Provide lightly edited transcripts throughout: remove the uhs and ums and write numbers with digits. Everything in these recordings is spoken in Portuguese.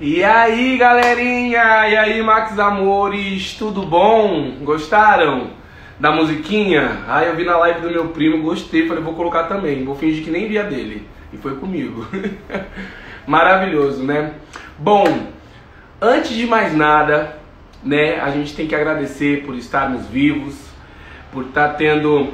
E aí, galerinha? E aí, Max Amores? Tudo bom? Gostaram da musiquinha? Ah, eu vi na live do meu primo, gostei, falei, vou colocar também. Vou fingir que nem via dele. E foi comigo. Maravilhoso, né? Bom, antes de mais nada, né, a gente tem que agradecer por estarmos vivos, por estar tendo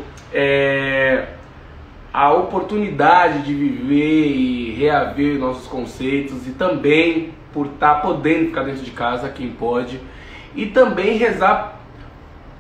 a oportunidade de viver e reaver nossos conceitos e também por estar podendo ficar dentro de casa, quem pode, e também rezar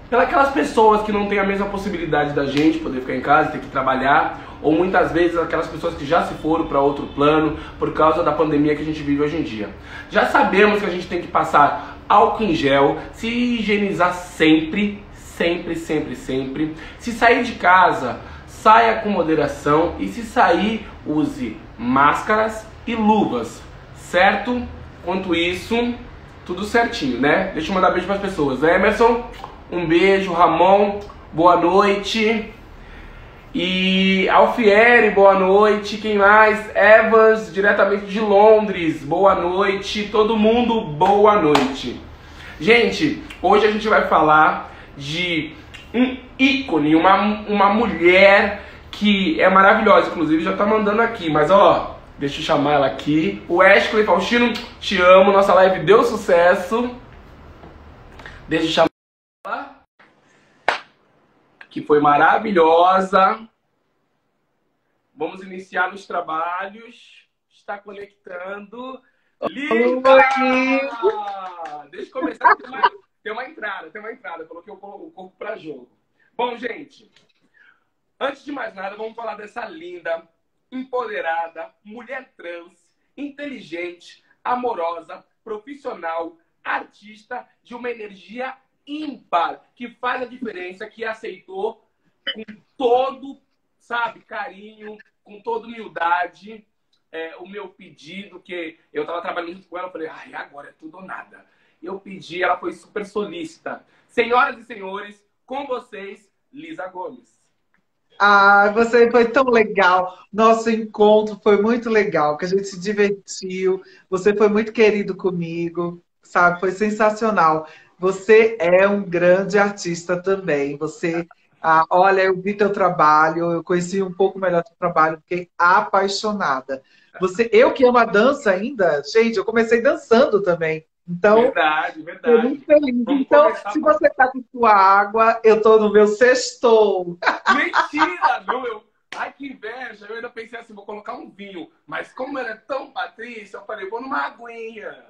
pelas pessoas que não têm a mesma possibilidade da gente poder ficar em casa, ter que trabalhar, ou muitas vezes aquelas pessoas que já se foram para outro plano por causa da pandemia que a gente vive hoje em dia. Já sabemos que a gente tem que passar álcool em gel, se higienizar sempre, sempre, sempre, sempre. Se sair de casa, saia com moderação, e se sair, use máscaras e luvas, certo? Quanto isso, tudo certinho, né? Deixa eu mandar beijo para as pessoas. Emerson, um beijo. Ramon, boa noite. E Alfieri, boa noite. Quem mais? Evans, diretamente de Londres, boa noite. Todo mundo, boa noite. Gente, hoje a gente vai falar de um ícone, uma mulher que é maravilhosa, inclusive já tá mandando aqui, mas ó, deixa eu chamar ela aqui. O Ashley Faustino, te amo, nossa live deu sucesso. Deixa eu chamar ela, que foi maravilhosa. Vamos iniciar os trabalhos. Está conectando. Linda! Deixa eu começar. Tem uma entrada. Coloquei o corpo para jogo. Bom, gente, antes de mais nada, vamos falar dessa linda, empoderada, mulher trans, inteligente, amorosa, profissional, artista de uma energia ímpar, que faz a diferença, que aceitou com todo, sabe, carinho, com toda humildade, o meu pedido, que eu estava trabalhando junto com ela, eu falei, ai, agora é tudo ou nada. Eu pedi, ela foi super solícita. Senhoras e senhores, com vocês, Lisa Gomes. Ah, você foi tão legal. Nosso encontro foi muito legal, que a gente se divertiu. Você foi muito querido comigo, sabe? Foi sensacional. Você é um grande artista também. Olha, eu vi teu trabalho, eu conheci um pouco melhor teu trabalho, fiquei apaixonada. Eu que amo a dança ainda, gente, eu comecei dançando também. Então, Verdade. estou muito feliz. Vamos Então, começar se você está com sua água, eu estou no meu sextou. Mentira! Não, ai, que inveja! Eu ainda pensei assim, vou colocar um vinho. Mas como ela é tão Patrícia, eu falei, vou numa aguinha.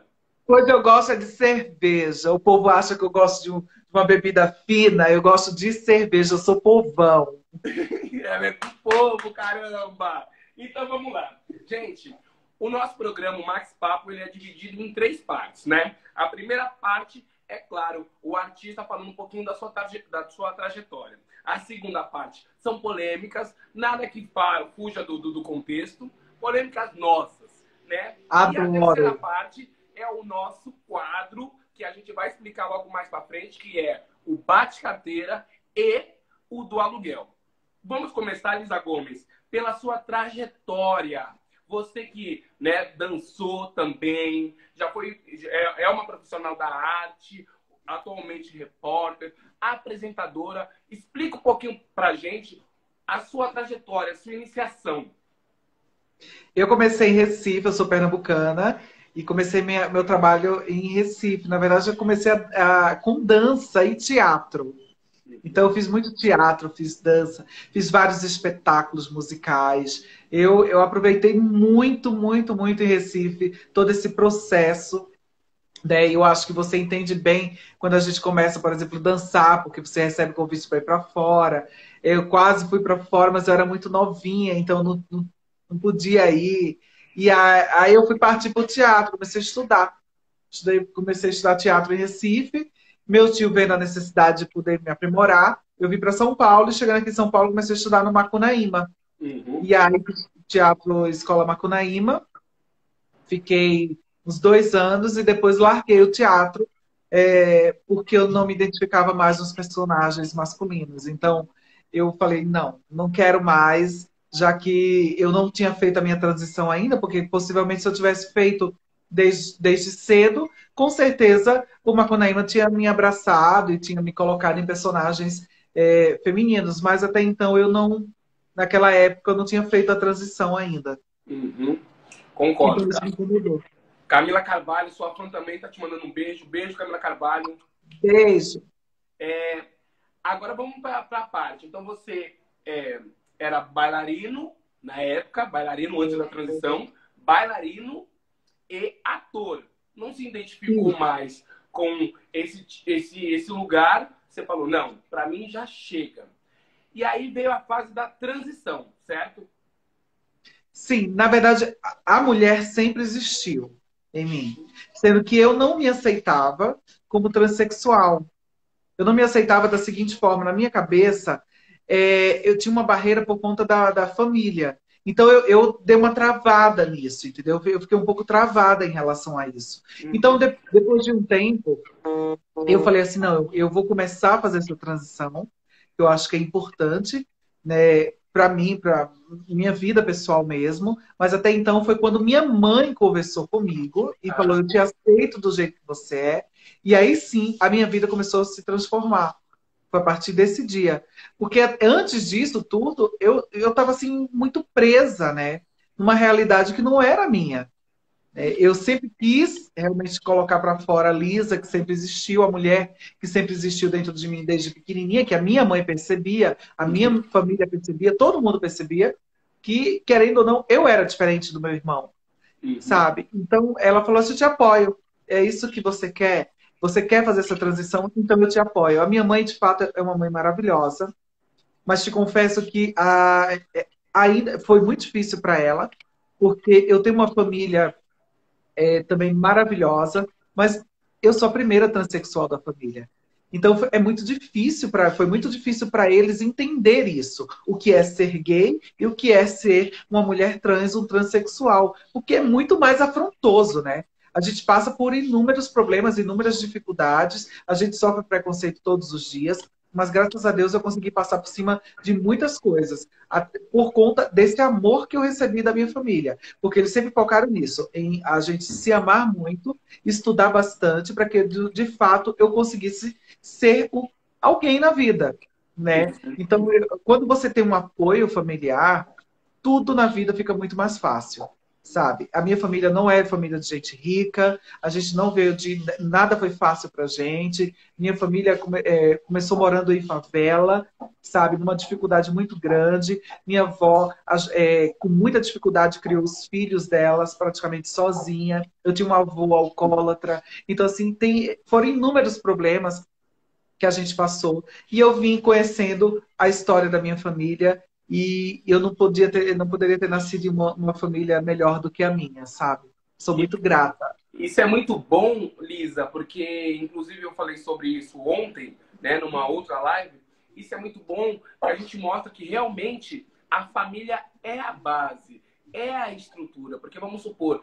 Pois eu gosto é de cerveja. O povo acha que eu gosto de uma bebida fina. Eu gosto de cerveja. Eu sou povão. Ela é do povo, caramba! Então vamos lá. Gente, o nosso programa, o Max Papo, ele é dividido em 3 partes, né? A primeira parte é, claro, o artista falando um pouquinho da sua trajetória. A segunda parte são polêmicas, nada que fuja do contexto, polêmicas nossas, né? Adoro. E a terceira parte é o nosso quadro, que a gente vai explicar logo mais pra frente, que é o bate-carteira e o do aluguel. Vamos começar, Lisa Gomes, pela sua trajetória. Você que, né, dançou também, é uma profissional da arte, atualmente repórter, apresentadora. Explica um pouquinho pra gente a sua trajetória, a sua iniciação. Eu comecei em Recife, eu sou pernambucana, e comecei meu trabalho em Recife. Na verdade, eu comecei com dança e teatro. Então, eu fiz muito teatro, fiz dança, fiz vários espetáculos musicais. Eu aproveitei muito, muito, muito em Recife todo esse processo. Né? Eu acho que você entende bem quando a gente começa, por exemplo, dançar, porque você recebe convite para ir para fora. Eu quase fui para fora, mas eu era muito novinha, então não podia ir. E aí eu fui partir para o teatro, comecei a estudar. Comecei a estudar teatro em Recife. Meu tio vendo a necessidade de poder me aprimorar. Eu vim para São Paulo e chegando aqui em São Paulo comecei a estudar no Macunaíma. Uhum. E aí, teatro Escola Macunaíma, fiquei uns 2 anos e depois larguei o teatro porque eu não me identificava mais nos personagens masculinos. Então, eu falei, não quero mais, já que eu não tinha feito a minha transição ainda, porque possivelmente se eu tivesse feito desde cedo, com certeza o Macunaíma tinha me abraçado e tinha me colocado em personagens femininos, mas até então naquela época, eu não tinha feito a transição ainda. Uhum. Concordo, Então isso me cara. incomodou. Camila Carvalho, sua fã também tá te mandando um beijo. Beijo, Camila Carvalho. Beijo. Agora vamos para a parte. Então você era bailarino na época, bailarino antes da transição, bailarino e ator. Não se identificou mais com esse lugar. Você falou, não, para mim já chega. E aí veio a fase da transição, certo? Sim, na verdade, a mulher sempre existiu em mim. Sendo que eu não me aceitava como transexual. Eu não me aceitava da seguinte forma: na minha cabeça, eu tinha uma barreira por conta da família. Então eu dei uma travada nisso, entendeu? Eu fiquei um pouco travada em relação a isso. Então, depois de um tempo, eu falei assim: não, eu vou começar a fazer essa transição, que eu acho que é importante, né, para mim, para minha vida pessoal mesmo. Mas até então foi quando minha mãe conversou comigo e falou: eu te aceito do jeito que você é. E aí sim, a minha vida começou a se transformar. Foi a partir desse dia. Porque antes disso tudo, eu estava assim, muito presa, né? Numa realidade que não era minha. Eu sempre quis realmente colocar para fora a Lisa, que sempre existiu, a mulher que sempre existiu dentro de mim desde pequenininha, que a minha mãe percebia, a minha família percebia, todo mundo percebia que, querendo ou não, eu era diferente do meu irmão, sabe? Então, ela falou assim: eu te apoio, é isso que você quer? Você quer fazer essa transição? Então, eu te apoio. A minha mãe, de fato, é uma mãe maravilhosa, mas te confesso que ainda foi muito difícil para ela, porque eu tenho uma família também maravilhosa, mas eu sou a primeira transexual da família. Então foi muito difícil para eles entender isso, o que é ser gay e o que é ser uma mulher trans, um transexual, o que é muito mais afrontoso, né? A gente passa por inúmeros problemas, inúmeras dificuldades, a gente sofre preconceito todos os dias, mas graças a Deus eu consegui passar por cima de muitas coisas, por conta desse amor que eu recebi da minha família. Porque eles sempre focaram nisso, em a gente se amar muito, estudar bastante, para que, de fato, eu conseguisse ser alguém na vida, né? Então, quando você tem um apoio familiar, tudo na vida fica muito mais fácil, sabe? A minha família não é família de gente rica, a gente não veio de... Nada foi fácil pra gente. Minha família começou morando em favela, sabe? Numa dificuldade muito grande. Minha avó, com muita dificuldade, criou os filhos delas praticamente sozinha. Eu tinha um avô alcoólatra. Então, assim, foram inúmeros problemas que a gente passou. E eu vim conhecendo a história da minha família e eu não poderia ter nascido em uma família melhor do que a minha, sabe? Sou muito grata. Isso é muito bom, Lisa, porque inclusive eu falei sobre isso ontem, né, numa outra live. Isso é muito bom, porque a gente mostra que realmente a família é a base, é a estrutura. Porque vamos supor,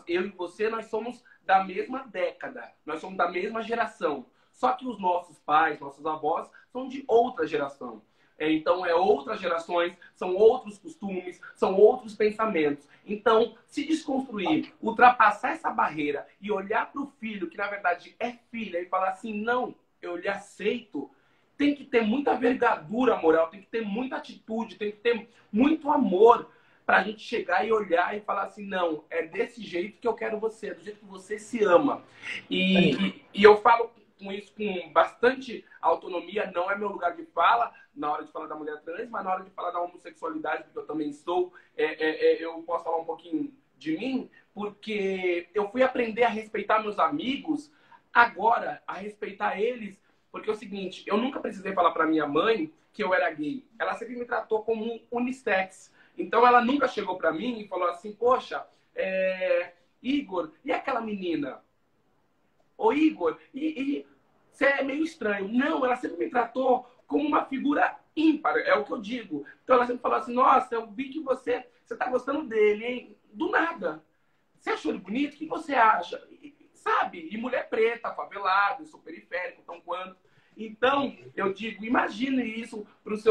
eu e você, nós somos da mesma década, nós somos da mesma geração. Só que os nossos pais, nossos avós, são de outra geração. Então, outras gerações, são outros costumes, são outros pensamentos. Então, se desconstruir, ultrapassar essa barreira e olhar para o filho, que na verdade é filha, e falar assim: não, eu lhe aceito, tem que ter muita vergadura moral, tem que ter muita atitude, tem que ter muito amor pra gente chegar e olhar e falar assim, não, é desse jeito que eu quero você, é do jeito que você se ama. E eu falo com isso com bastante autonomia, não é meu lugar de fala na hora de falar da mulher trans, mas na hora de falar da homossexualidade, porque eu também sou, eu posso falar um pouquinho de mim, porque eu fui aprender a respeitar meus amigos, agora a respeitar eles, porque é o seguinte, eu nunca precisei falar para minha mãe que eu era gay. Ela sempre me tratou como um unissex. Então ela nunca chegou para mim e falou assim, poxa, Igor, e aquela menina? Ô Igor, você é meio estranho. Não, ela sempre me tratou como uma figura ímpar, é o que eu digo. Então ela sempre falou assim, nossa, eu vi que você tá gostando dele, hein? Do nada. Você achou ele bonito? O que você acha? Sabe? E mulher preta, favelada, sou periférico, tão quanto. Então, eu digo, imagine isso para os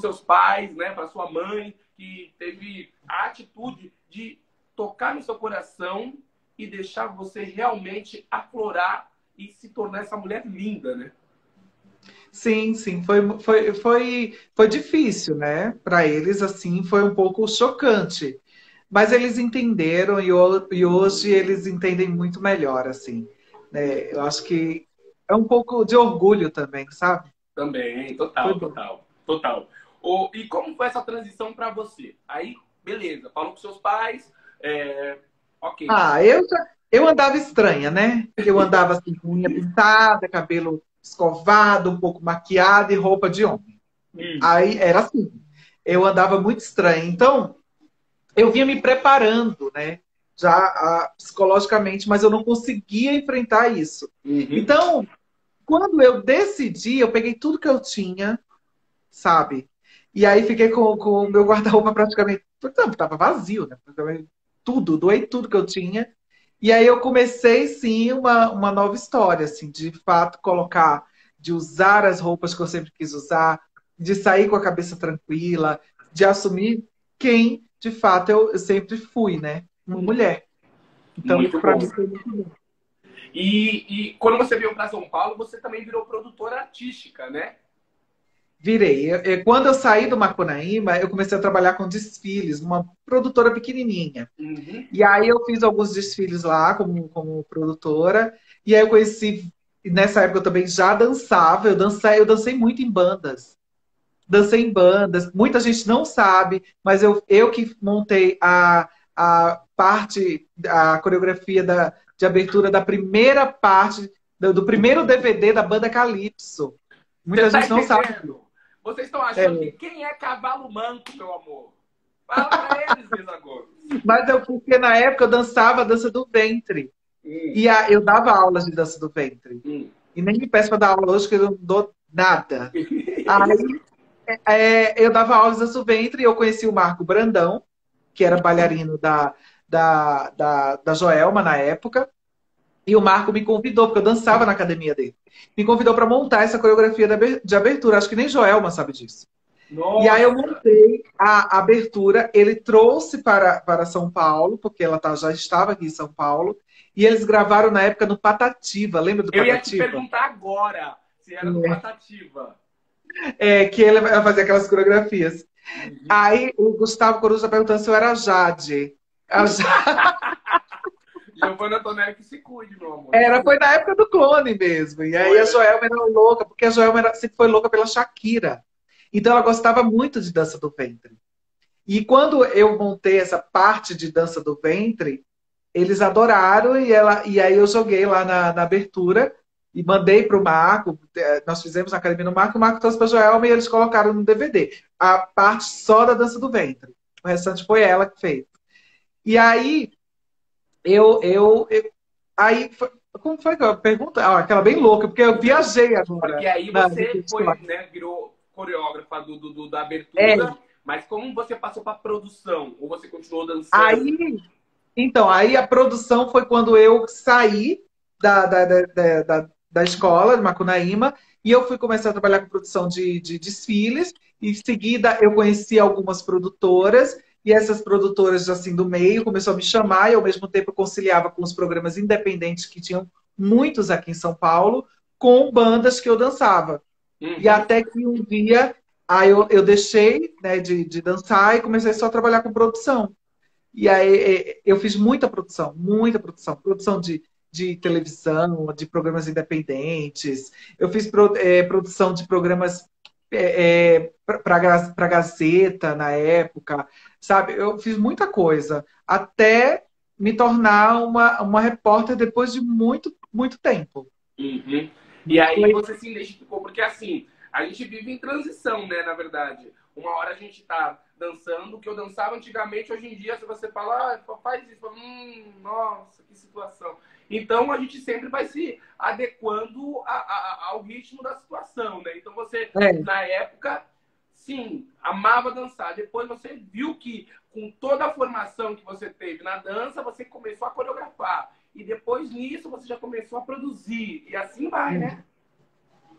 seus pais, né? Para sua mãe, que teve a atitude de tocar no seu coração e deixar você realmente aflorar e se tornar essa mulher linda, né? Sim, sim, foi difícil, né? Para eles, assim, foi um pouco chocante. Mas eles entenderam e hoje eles entendem muito melhor, assim. Né? Eu acho que é um pouco de orgulho também, sabe? Também, Foi total, bom. total, total. E como foi essa transição para você? Aí, beleza, falou com seus pais, ok. Ah, eu andava estranha, né? Eu andava assim, com unha pintada, cabelo escovado, um pouco maquiado e roupa de homem. Aí era assim. Eu andava muito estranha. Então, eu vinha me preparando, né? Já psicologicamente, mas eu não conseguia enfrentar isso. Uhum. Então, quando eu decidi, eu peguei tudo que eu tinha, sabe? E aí fiquei com o meu guarda-roupa praticamente. Tava vazio, né? Praticamente tudo, doei tudo que eu tinha. E aí eu comecei, sim, uma nova história, assim, de fato colocar, de usar as roupas que eu sempre quis usar, de sair com a cabeça tranquila, de assumir quem, de fato, eu sempre fui, né? Uma mulher. Então, isso Muito para bom. mim foi muito bom. E quando você veio para São Paulo, você também virou produtora artística, né? Virei. Quando eu saí do Macunaíma, eu comecei a trabalhar com desfiles, uma produtora pequenininha. Uhum. E aí eu fiz alguns desfiles lá como produtora. E aí eu conheci, nessa época eu também já dançava, eu dancei muito em bandas. Dancei em bandas, muita gente não sabe, mas eu que montei a parte, a coreografia de abertura da primeira parte, do primeiro DVD da banda Calypso. Você Muita tá gente não sabe. entendendo? Vocês estão achando que É. quem é cavalo manco, meu amor? Fala para eles, Isagor. Mas porque na época eu dançava a dança do ventre. Hum, E eu dava aulas de dança do ventre. hum. E nem me peço para dar aula hoje, que eu não dou nada. Aí eu dava aulas de dança do ventre e eu conheci o Marco Brandão, que era bailarino da Joelma na época. E o Marco me convidou, porque eu dançava na academia dele. Me convidou para montar essa coreografia de abertura. Acho que nem Joelma sabe disso. E aí eu Nossa! montei a abertura, ele trouxe para São Paulo, porque ela já estava aqui em São Paulo, e eles gravaram na época no Patativa, lembra do Eu ia te Patativa? perguntar agora se era no Patativa. Que ele vai fazer aquelas coreografias. Uhum. Aí o Gustavo Coruja está perguntando se eu era a Jade. A Jade Giovanna Antonelli que se cuide, meu amor. foi na época do clone mesmo. E aí Foi, a né? Joelma era louca, porque a Joelma sempre foi louca pela Shakira. Então ela gostava muito de dança do ventre. E quando eu montei essa parte de dança do ventre, eles adoraram e aí eu joguei lá na abertura e mandei para o Marco. Nós fizemos na academia no Marco, o Marco trouxe para a Joelma e eles colocaram no DVD. A parte só da dança do ventre. O restante foi ela que fez. E aí aí como foi que eu pergunto? Aquela bem louca, porque eu viajei Porque agora aí na você foi, história. né, virou coreógrafa da É, abertura, mas como você passou para produção? Ou você continuou dançando? aí Então, aí a produção foi quando eu saí da escola de Macunaíma e eu fui começar a trabalhar com produção de desfiles. E em seguida eu conheci algumas produtoras e essas produtoras assim do meio começou a me chamar e ao mesmo tempo eu conciliava com os programas independentes que tinham muitos aqui em São Paulo com bandas que eu dançava. E Uhum. até que um dia Aí eu deixei, né, de dançar e comecei só a trabalhar com produção. E aí eu fiz muita produção, muita produção. Produção de televisão, de programas independentes. Eu fiz produção de programas para Gazeta na época, sabe? Eu fiz muita coisa até me tornar uma repórter depois de muito, muito tempo. Uhum. E aí você se identificou, porque assim, a gente vive em transição, né, na verdade. Uma hora a gente tá dançando, o que eu dançava antigamente, hoje em dia, se você falar, faz isso, fala, nossa, que situação. Então a gente sempre vai se adequando ao ritmo da situação, né? Então você, na época, sim, amava dançar. Depois você viu que com toda a formação que você teve na dança, você começou a coreografar. E depois nisso você já começou a produzir. E assim vai, né?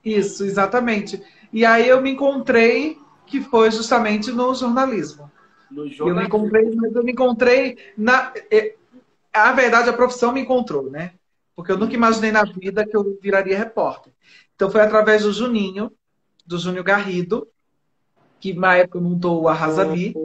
Isso, exatamente. E aí eu me encontrei, que foi justamente no jornalismo. No jornalismo. Eu me encontrei na. A verdade, a profissão me encontrou, né? Porque eu nunca imaginei na vida que eu viraria repórter. Então foi através do Juninho, do Júnior Garrido, que na época montou o Arrasabi,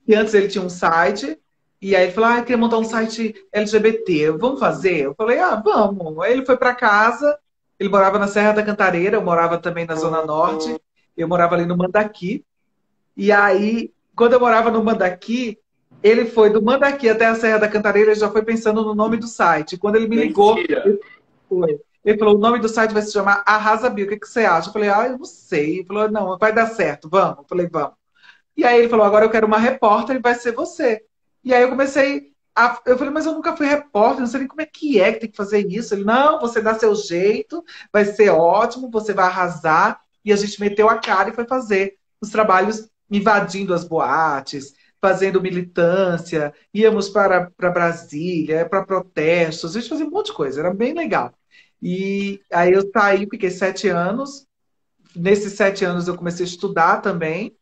e antes ele tinha um site, e aí ele falou, eu queria montar um site LGBT, vamos fazer? Eu falei, vamos. Aí ele foi para casa, ele morava na Serra da Cantareira, eu morava também na Zona Norte, eu morava ali no Mandaqui, e aí, quando eu morava no Mandaqui, ele foi do Mandaqui até a Serra da Cantareira, ele já foi pensando no nome do site. Quando ele me ligou, ele falou, o nome do site vai se chamar Arrasabi, o que você acha? Eu falei, eu não sei. Ele falou, não, vai dar certo, vamos. Eu falei, vamos. E aí ele falou, agora eu quero uma repórter e vai ser você. E aí eu comecei eu falei, mas eu nunca fui repórter, não sei nem como é que tem que fazer isso. Ele, não, você dá seu jeito, vai ser ótimo, você vai arrasar. E a gente meteu a cara e foi fazer os trabalhos invadindo as boates, fazendo militância, íamos para Brasília, para protestos, a gente fazia um monte de coisa, era bem legal. E aí eu saí, fiquei 7 anos. Nesses 7 anos eu comecei a estudar também,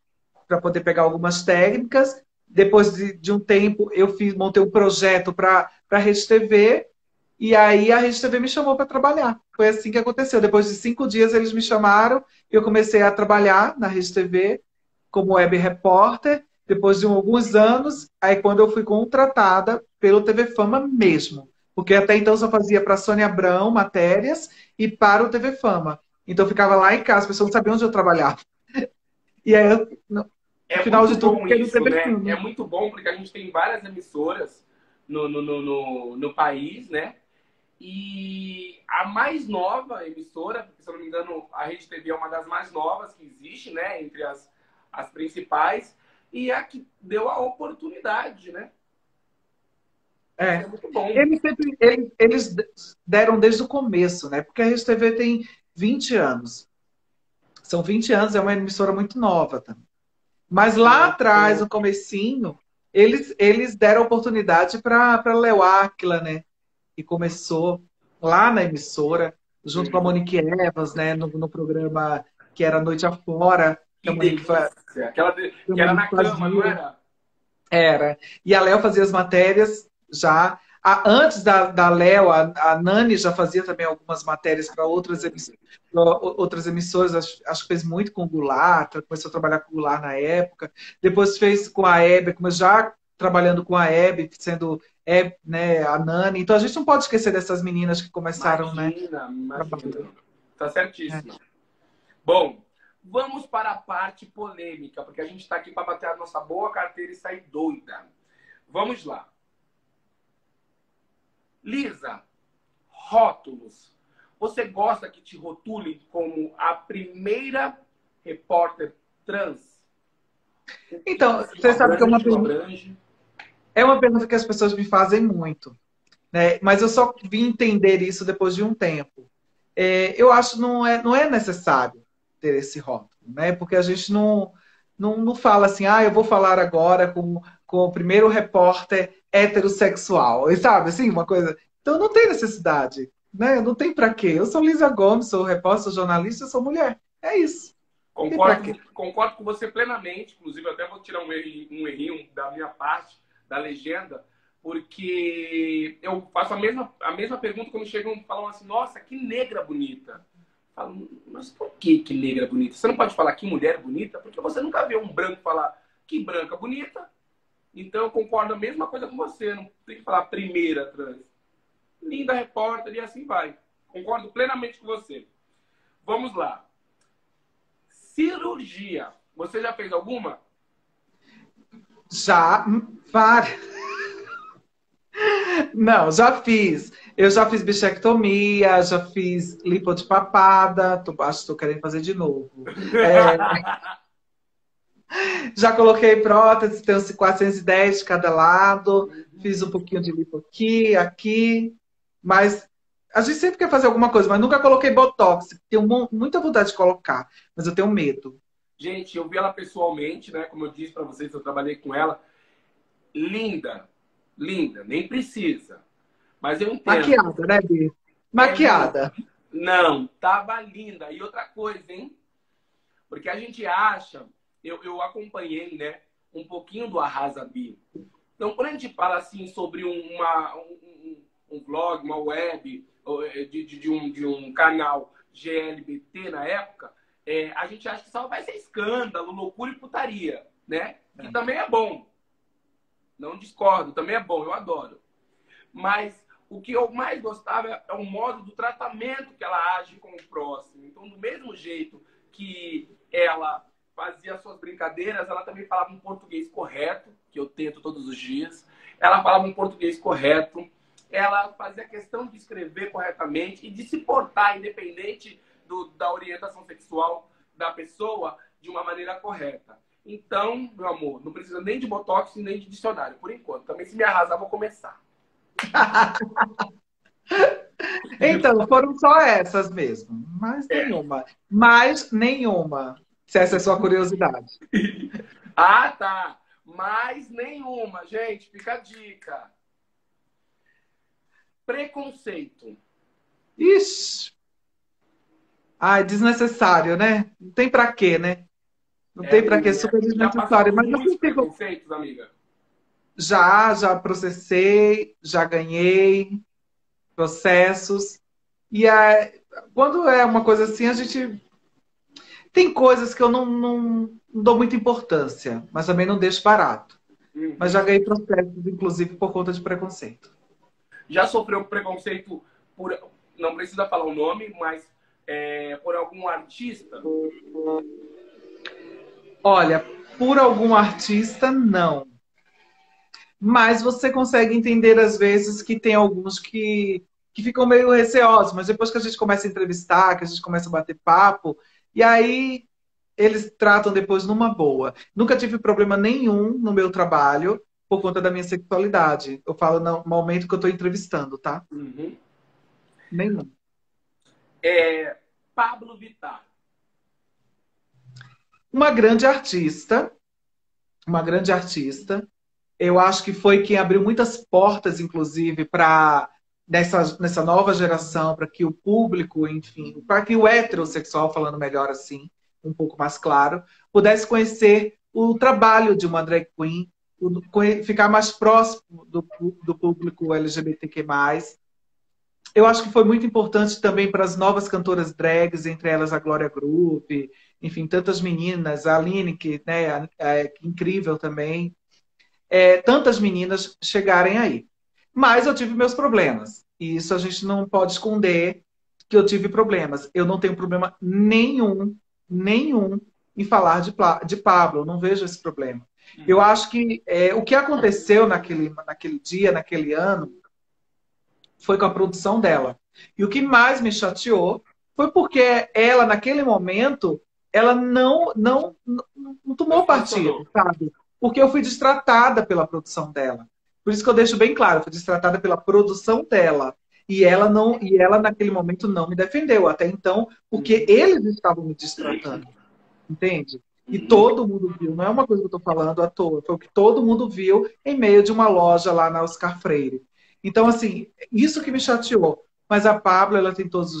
para poder pegar algumas técnicas. Depois de um tempo, montei um projeto para a Rede TV, e aí a Rede TV me chamou para trabalhar. Foi assim que aconteceu. Depois de 5 dias, eles me chamaram, e eu comecei a trabalhar na Rede TV como web repórter. Depois de alguns anos, aí quando eu fui contratada pelo TV Fama mesmo. Porque até então eu só fazia para a Sônia Abrão matérias e para o TV Fama. Então eu ficava lá em casa, as pessoas não sabiam onde eu trabalhava. E aí, no final de tudo, bom isso, né? É muito bom porque a gente tem várias emissoras no país, né? E a mais nova emissora, porque, se eu não me engano, a Rede TV é uma das mais novas que existe, né? Entre as principais, e a que deu a oportunidade, né? É muito bom. Eles deram desde o começo, né? Porque a Rede TV tem 20 anos. São 20 anos, é uma emissora muito nova também. Mas lá atrás, no comecinho, eles deram oportunidade para Léo Áquila, né? Que começou lá na emissora, junto com a Monique Evans, né? No programa que era Noite Afora. Que delícia! Aquela que era na cama, não era? Era. E a Léo fazia as matérias já. Antes da Léo, a Nani já fazia também algumas matérias para outras emissoras. Acho que fez muito com o Goulart, começou a trabalhar com o Goulart na época. Depois fez com a Hebe, já trabalhando com a Hebe, sendo né, a Nani. Então a gente não pode esquecer dessas meninas que começaram, imagina. Tá certíssimo. Bom, vamos para a parte polêmica, porque a gente está aqui para bater a nossa boa carteira e sair doida. Vamos lá. Lisa, rótulos. Você gosta que te rotulem como a primeira repórter trans? Então, você sabe que é uma pergunta que as pessoas me fazem muito, né? Mas eu só vim entender isso depois de um tempo. Eu acho que não é necessário ter esse rótulo, né? Porque a gente não fala assim, eu vou falar agora com o primeiro repórter heterossexual, sabe? Assim, uma coisa. Então não tem necessidade, né? Não tem para quê. Eu sou Lisa Gomes, sou repórter, sou jornalista, sou mulher. É isso. Concordo com você plenamente. Inclusive, eu até vou tirar um errinho da minha parte, da legenda, porque eu faço a mesma pergunta quando chegam e falam assim, nossa, que negra bonita. Falo, mas por que negra é bonita? Você não pode falar que mulher é bonita, porque você nunca vê um branco falar que branca é bonita. Então eu concordo a mesma coisa com você, não tem que falar primeira trans. Linda repórter e assim vai. Concordo plenamente com você. Vamos lá. Cirurgia. Você já fez alguma? Já, várias. Não, já fiz. Eu já fiz bichectomia, já fiz lipo de papada, acho que estou querendo fazer de novo. Já coloquei prótese, tenho 410 de cada lado, fiz um pouquinho de lipo aqui, aqui, mas a gente sempre quer fazer alguma coisa, mas nunca coloquei botox. Tenho muita vontade de colocar, mas eu tenho medo. Gente, eu vi ela pessoalmente, né? Como eu disse para vocês, eu trabalhei com ela. Linda, linda, nem precisa. Mas eu entendo. Maquiada, né, Bi? Maquiada. Não, tava linda. E outra coisa, hein? Porque a gente acha, eu acompanhei, né, um pouquinho do Arrasa Bi. Então, quando a gente fala assim sobre um vlog, uma web, de um canal GLBT na época, a gente acha que só vai ser escândalo, loucura e putaria, né? Que também é bom. Não discordo, também é bom, eu adoro. Mas o que eu mais gostava é o modo do tratamento que ela age com o próximo. Então, do mesmo jeito que ela fazia suas brincadeiras, ela também falava um português correto, que eu tento todos os dias. Ela falava um português correto. Ela fazia questão de escrever corretamente e de se portar, independente da orientação sexual da pessoa, de uma maneira correta. Então, meu amor, não precisa nem de botox nem de dicionário, por enquanto. Também, se me arrasar, vou começar. Então, foram só essas mesmo. Mais nenhuma. Mais nenhuma. Se essa é a sua curiosidade. Ah, tá. Mais nenhuma. Gente, fica a dica. Preconceito. Ixi. Ai, desnecessário, né? Não tem pra quê, né? Não tem pra quê, super Já passou desnecessário. por Mas eu muitos fico... preconceitos, amiga? Já processei, já ganhei processos. E quando é uma coisa assim, a gente... Tem coisas que eu não dou muita importância, mas também não deixo barato. Mas já ganhei processos, inclusive, por conta de preconceito. Já sofreu preconceito por... Não precisa falar o nome, mas por algum artista? Olha, por algum artista, não. Mas você consegue entender, às vezes, que tem alguns que ficam meio receosos, mas depois que a gente começa a entrevistar, que a gente começa a bater papo, e aí eles tratam depois numa boa. Nunca tive problema nenhum no meu trabalho por conta da minha sexualidade. Eu falo no momento que eu estou entrevistando, tá? Uhum. Nenhum. Pablo Vittar. Uma grande artista, uma grande artista. Eu acho que foi quem abriu muitas portas, inclusive, para nessa nova geração, para que o público, enfim, para que o heterossexual, falando melhor assim, um pouco mais claro, pudesse conhecer o trabalho de uma drag queen, ficar mais próximo do público LGBTQ+. Eu acho que foi muito importante também para as novas cantoras drags, entre elas a Glória Groove, enfim, tantas meninas, a Aline, que né, é incrível também. Tantas meninas chegarem aí. Mas eu tive meus problemas. E isso a gente não pode esconder que eu tive problemas. Eu não tenho problema nenhum em falar de Pablo. Eu não vejo esse problema. Eu acho que o que aconteceu naquele dia, naquele ano, foi com a produção dela. E o que mais me chateou foi porque ela, naquele momento, ela não tomou partido, sabe? Porque eu fui destratada pela produção dela. Por isso que eu deixo bem claro, eu fui destratada pela produção dela. E ela naquele momento não me defendeu até então, porque eles estavam me destratando. Entende? E todo mundo viu, não é uma coisa que eu estou falando à toa, foi o que todo mundo viu em meio de uma loja lá na Oscar Freire. Então, assim, isso que me chateou. Mas a Pablo, ela tem todos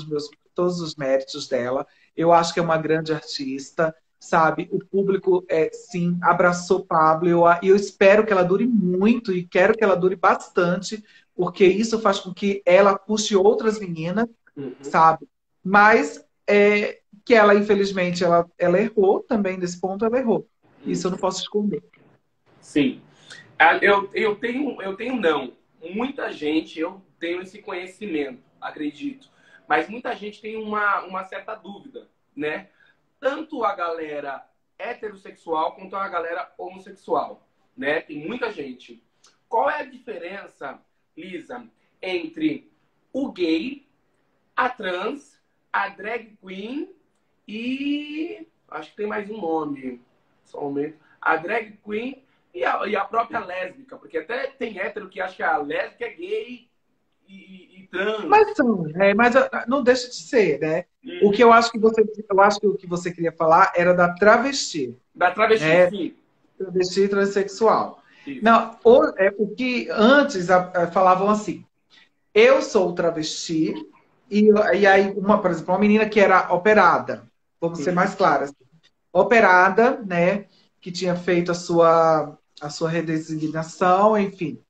os méritos dela. Eu acho que é uma grande artista, sabe? O público, sim, abraçou Pablo. E eu espero que ela dure muito e quero que ela dure bastante, porque isso faz com que ela puxe outras meninas, sabe? Mas que ela, infelizmente, ela errou também nesse ponto, ela errou. Hum. Isso eu não posso esconder. Sim. Eu tenho não. Muita gente, eu tenho esse conhecimento, acredito. Mas muita gente tem uma certa dúvida, né? Tanto a galera heterossexual quanto a galera homossexual, né? Tem muita gente. Qual é a diferença, Lisa, entre o gay, a trans, a drag queen e acho que tem mais um nome, só um momento. A drag queen e a própria lésbica, porque até tem hétero que acha que a lésbica é gay e trans. Mas, mas não deixa de ser, né? O que Uhum. eu acho que o que você queria falar era da travesti, Da travesti, né? sim. Travesti transexual. Isso. Não, o que antes falavam assim, eu sou travesti, e aí, por exemplo, uma menina que era operada, vamos ser mais claras, operada, né, que tinha feito a sua redesignação, enfim,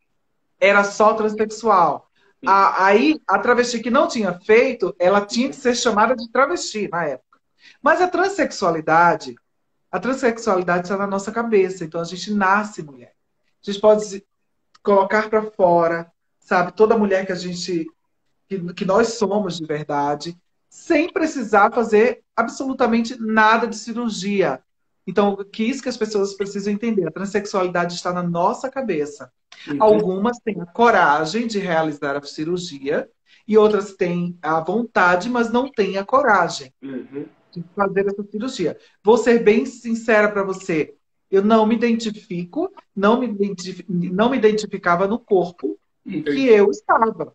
era só transexual. Aí, a travesti que não tinha feito, ela tinha que ser chamada de travesti na época. Mas a transexualidade está na nossa cabeça, então a gente nasce mulher. A gente pode colocar para fora, sabe, toda mulher que nós somos de verdade, sem precisar fazer absolutamente nada de cirurgia. Então, que isso que as pessoas precisam entender, a transexualidade está na nossa cabeça. Uhum. Algumas têm a coragem de realizar a cirurgia e outras têm a vontade, mas não têm a coragem Uhum. de fazer essa cirurgia. Vou ser bem sincera para você. Eu não me identifico, não me identificava no corpo em que Entendi. eu estava,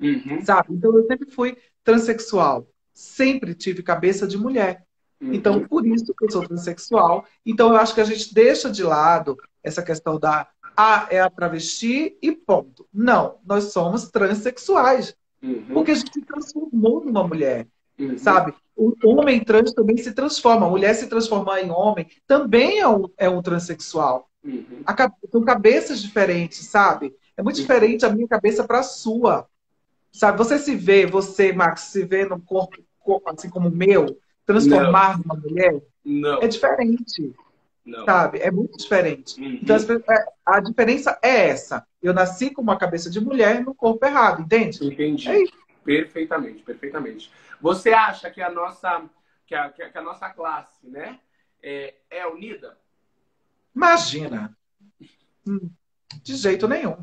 Uhum. sabe? Então eu sempre fui transexual, sempre tive cabeça de mulher. Então, Uhum. por isso que eu sou transexual. Então, eu acho que a gente deixa de lado essa questão da é a travesti e ponto. Não, nós somos transexuais, Uhum. porque a gente se transformou numa mulher, Uhum. sabe? O homem trans também se transforma. A mulher se transformar em homem também é um transexual. Uhum. São cabeças diferentes, sabe? É muito Uhum. diferente a minha cabeça para a sua. Sabe, você, Max, se vê num corpo assim como o meu, Não, transformar numa mulher, é não, diferente, não. sabe? É muito diferente. Então, Uhum. a diferença é essa. Eu nasci com uma cabeça de mulher no corpo errado, entende? É Entendi. isso. Perfeitamente, perfeitamente. Você acha que a nossa, que a nossa classe, né, é unida? Imagina. Hum, De jeito nenhum.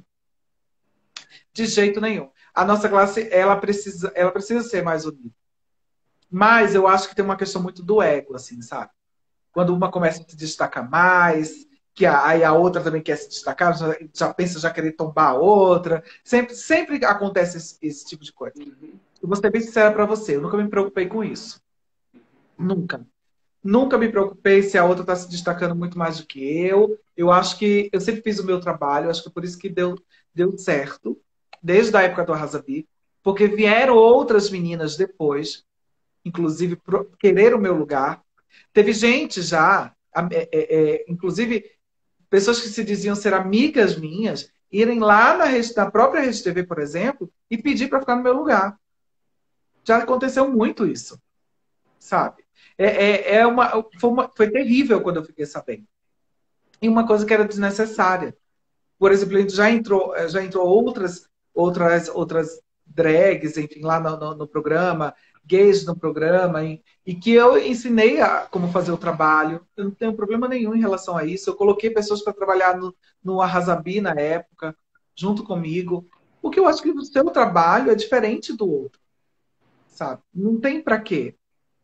De jeito nenhum. A nossa classe, ela precisa ser mais unida. Mas eu acho que tem uma questão muito do ego, assim, sabe? Quando uma começa a se destacar mais, aí a outra também quer se destacar, já pensa já querer tombar a outra. Sempre acontece esse tipo de coisa. Uhum. Eu vou ser bem sincera para você, eu nunca me preocupei com isso. Nunca. Nunca me preocupei se a outra está se destacando muito mais do que eu. Eu acho que eu sempre fiz o meu trabalho, acho que é por isso que deu certo, desde a época do Arrasabi, porque vieram outras meninas depois, inclusive querer o meu lugar. Teve gente já, inclusive pessoas que se diziam ser amigas minhas, irem lá na própria Rede TV, por exemplo, e pedir para ficar no meu lugar. Já aconteceu muito isso, sabe? Foi terrível quando eu fiquei sabendo. E uma coisa que era desnecessária. Por exemplo, já entrou outras drags, enfim, lá no programa, gays no programa, e que eu ensinei como fazer o trabalho. Eu não tenho problema nenhum em relação a isso. Eu coloquei pessoas para trabalhar no Arrasabi na época, junto comigo, porque eu acho que o seu trabalho é diferente do outro, sabe? Não tem para quê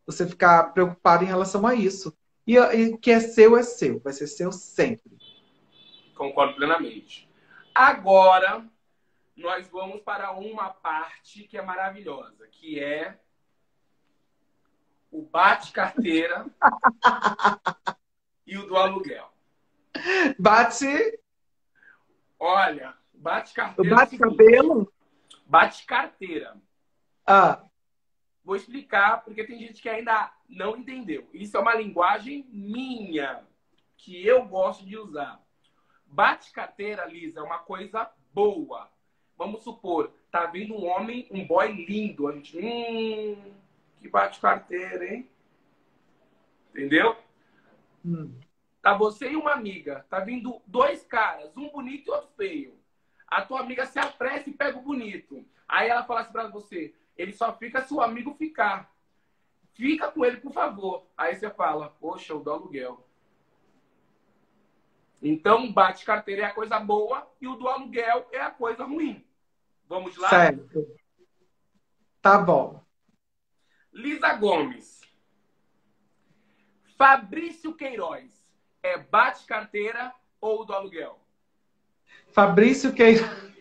você ficar preocupado em relação a isso. E o que é seu, vai ser seu sempre. Concordo plenamente. Agora, nós vamos para uma parte que é maravilhosa, que é o bate-carteira e o do aluguel. Bate, Olha, bate-carteira é o bate seguinte: cabelo. bate-carteira. Ah, Vou explicar porque tem gente que ainda não entendeu. Isso é uma linguagem minha, que eu gosto de usar. Bate-carteira, Lisa, é uma coisa boa. Vamos supor, tá vindo um homem, um boy lindo. A gente, que bate carteira, hein? Entendeu? Hum. Tá você e uma amiga. Tá vindo dois caras, um bonito e outro feio. A tua amiga se apressa e pega o bonito. Aí ela fala assim pra você, ele só fica se o amigo ficar. Fica com ele, por favor. Aí você fala, poxa, o do aluguel. Então, bate carteira é a coisa boa e o do aluguel é a coisa ruim. Vamos lá? Certo. Tá bom. Lisa Gomes. Fabrício Queiroz. É bate carteira ou do aluguel? Fabrício Queiroz.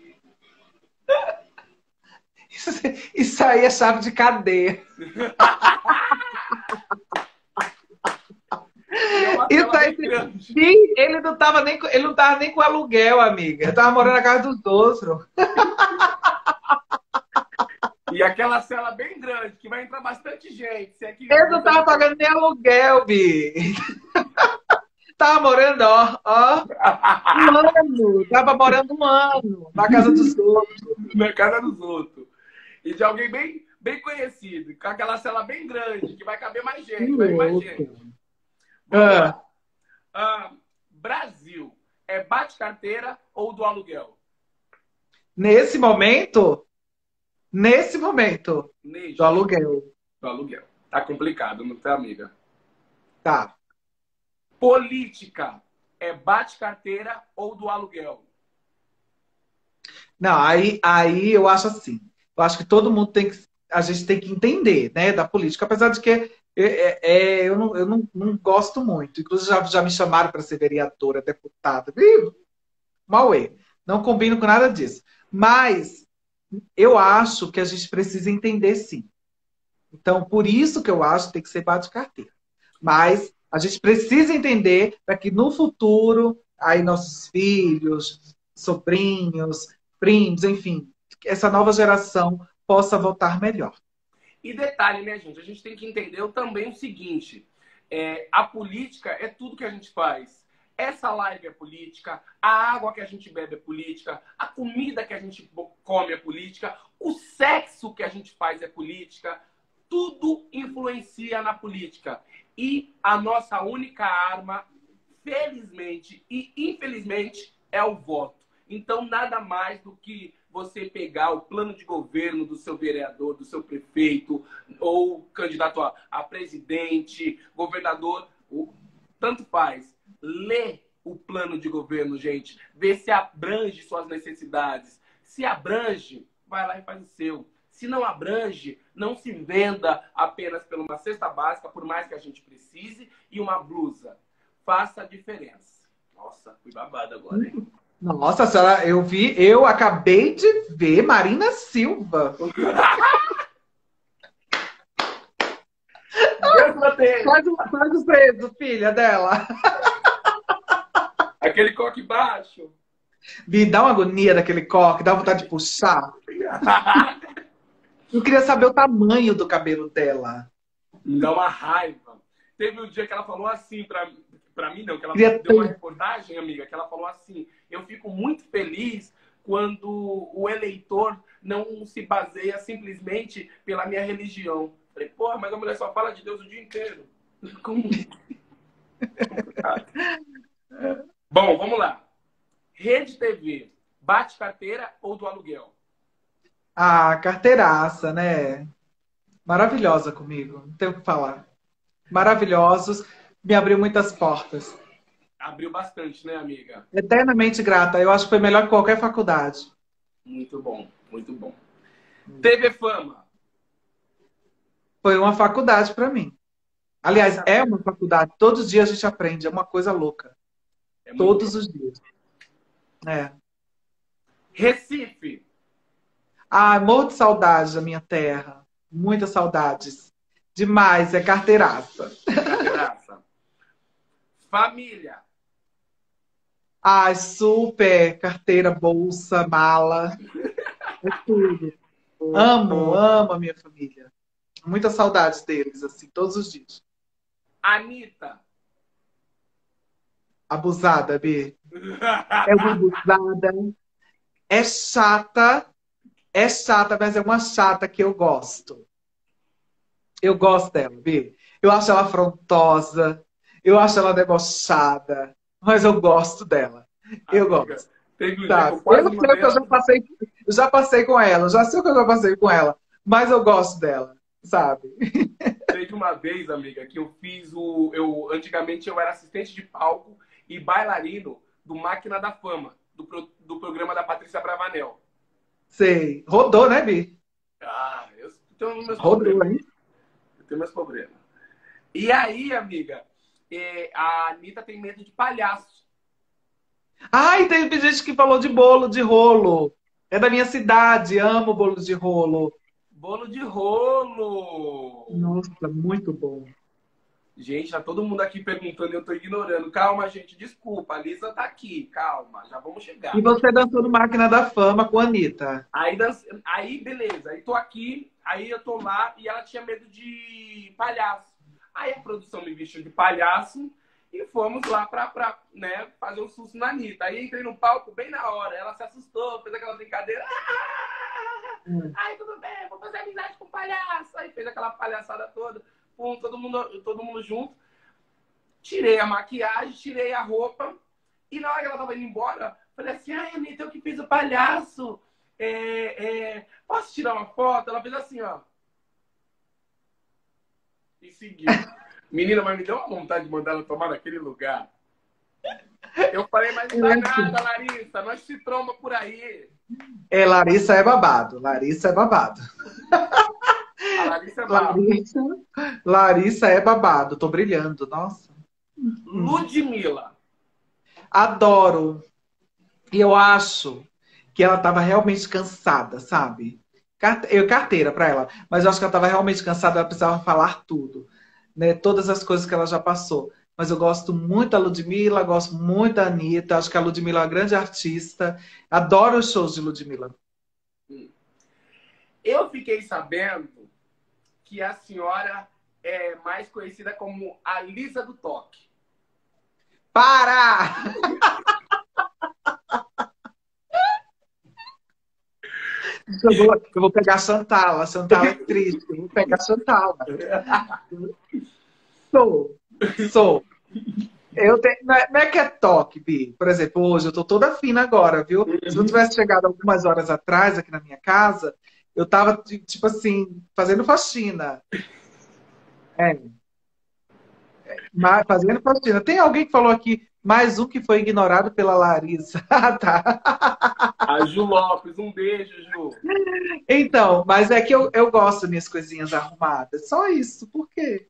Isso aí é chave de cadeia. Isso aí, ele não tava nem com aluguel, amiga. Ele tava morando na casa dos outros. E aquela cela bem grande, que vai entrar bastante gente. Se é que ele não tava pagando nem aluguel, Bi. Tava morando, ó, um ano. Tava morando um ano na casa dos outros. Na casa dos outros. E de alguém bem conhecido, com aquela cela bem grande, que vai caber mais gente, vai mais gente. Brasil, é bate carteira ou do aluguel? Nesse momento, do aluguel. Do aluguel. Tá complicado, não tá, amiga? Tá. Política, é bate carteira ou do aluguel? Não, aí eu acho assim. Eu acho que todo mundo a gente tem que entender, né, da política, apesar de que eu não gosto muito. Inclusive já me chamaram para ser vereadora, deputada. Mauê, não combino com nada disso. Mas eu acho que a gente precisa entender, sim. Então, por isso que eu acho que tem que ser bate-carteira. Mas a gente precisa entender para que no futuro, aí nossos filhos, sobrinhos, primos, enfim, essa nova geração possa votar melhor. E detalhe, né, gente? A gente tem que entender também o seguinte: a política é tudo que a gente faz. Essa live é política, a água que a gente bebe é política, a comida que a gente come é política, o sexo que a gente faz é política. Tudo influencia na política. E a nossa única arma, felizmente e infelizmente, é o voto. Então, nada mais do que você pegar o plano de governo do seu vereador, do seu prefeito, ou candidato a presidente, governador, tanto faz. Lê o plano de governo, gente. Vê se abrange suas necessidades. Se abrange, vai lá e faz o seu. Se não abrange, não se venda apenas por uma cesta básica, por mais que a gente precise, e uma blusa. Faça a diferença. Nossa, fui babado agora, hein? Nossa, senhora, eu acabei de ver Marina Silva. Faz o preso, filha dela. Aquele coque baixo. Me dá uma agonia daquele coque, dá vontade de puxar. Eu queria saber o tamanho do cabelo dela. Me dá uma raiva. Teve um dia que ela falou assim pra mim, não, que ela deu uma reportagem, amiga, que ela falou assim: eu fico muito feliz quando o eleitor não se baseia simplesmente pela minha religião. Falei, porra, mas a mulher só fala de Deus o dia inteiro. Como? Bom, vamos lá. Rede TV, bate carteira ou do aluguel? Ah, carteiraça, né? Maravilhosa comigo, não tenho o que falar. Maravilhosos, me abriu muitas portas. Abriu bastante, né, amiga? Eternamente grata, eu acho que foi melhor que qualquer faculdade. Muito bom, muito bom. TV Fama. Foi uma faculdade para mim. Aliás, é uma faculdade. Todos os dias a gente aprende, é uma coisa louca. Todos os dias. É. Recife. Ah, morro de saudade da minha terra. Muitas saudades. Demais, é carteiraça. Carteiraça. Família. Ah, super. Carteira, bolsa, mala. É tudo. Amo a minha família. Muitas saudades deles, assim, todos os dias. Anitta. Abusada, Bi. É uma abusada. É chata, mas é uma chata que eu gosto. Eu gosto dela, Bi. Eu acho ela afrontosa, eu acho ela debochada, mas eu gosto dela. Eu Amiga, gosto, teve um dia que eu sabe? quase mandei ela. Eu já passei com ela, já sei o que eu já passei com ela, mas eu gosto dela, sabe? Teve uma vez, amiga, que eu fiz o. Antigamente eu era assistente de palco e bailarino do Máquina da Fama, do programa da Patrícia Bravanel. Sei. Rodou, né, Bi? Ah, eu tenho meus Rodou, problemas. hein? Eu tenho meus problemas. E aí, amiga, a Anitta tem medo de palhaço. Ai, tem gente que falou de bolo de rolo. É da minha cidade, amo bolo de rolo. Bolo de rolo! Nossa, muito bom. Gente, tá todo mundo aqui perguntando e eu tô ignorando. Calma, gente, desculpa. A Lisa tá aqui, calma, já vamos E chegar. você dançou no Máquina da Fama com a Anitta. Aí, beleza. Aí tô aqui, aí eu tô lá e ela tinha medo de palhaço. Aí a produção me vestiu de palhaço e fomos lá né, fazer um susto na Anitta. Aí entrei no palco bem na hora. Ela se assustou, fez aquela brincadeira. Hum. Ai, tudo bem, vou fazer amizade com o palhaço. Aí fez aquela palhaçada toda. Pum, todo mundo junto. Tirei a maquiagem, tirei a roupa. E na hora que ela tava indo embora, falei assim, ai, Anitta, eu que fiz o palhaço. Posso tirar uma foto? Ela fez assim, ó. E seguiu. Menina, mas me deu uma vontade de mandar ela tomar naquele lugar. Eu falei, mas não dá nada, Larissa. Nós se tromba por aí. É, Larissa é babado. Larissa é babado. A Larissa é brava. Larissa, Larissa é babado. Tô brilhando, nossa. Ludmilla. Adoro. E eu acho que ela estava realmente cansada, sabe? Eu carteira para ela, mas eu acho que ela estava realmente cansada, ela precisava falar tudo, né? Todas as coisas que ela já passou. Mas eu gosto muito da Ludmilla, gosto muito da Anitta, acho que a Ludmilla é uma grande artista. Adoro os shows de Ludmilla. Eu fiquei sabendo que a senhora é mais conhecida como a Lisa do Toque. Para! Eu vou pegar a Chantala. A Chantala é triste. Eu vou pegar a Chantala. Sou. Sou. Não é que é toque, Bi. Por exemplo, hoje eu tô toda fina agora, viu? Se eu tivesse chegado algumas horas atrás aqui na minha casa, eu tava, tipo assim, fazendo faxina. É, fazendo faxina. Tem alguém que falou aqui, mais um que foi ignorado pela Larissa. Ah, tá. A Ju Lopes, um beijo, Ju. Então, mas é que eu gosto das minhas coisinhas arrumadas. Só isso. Por quê?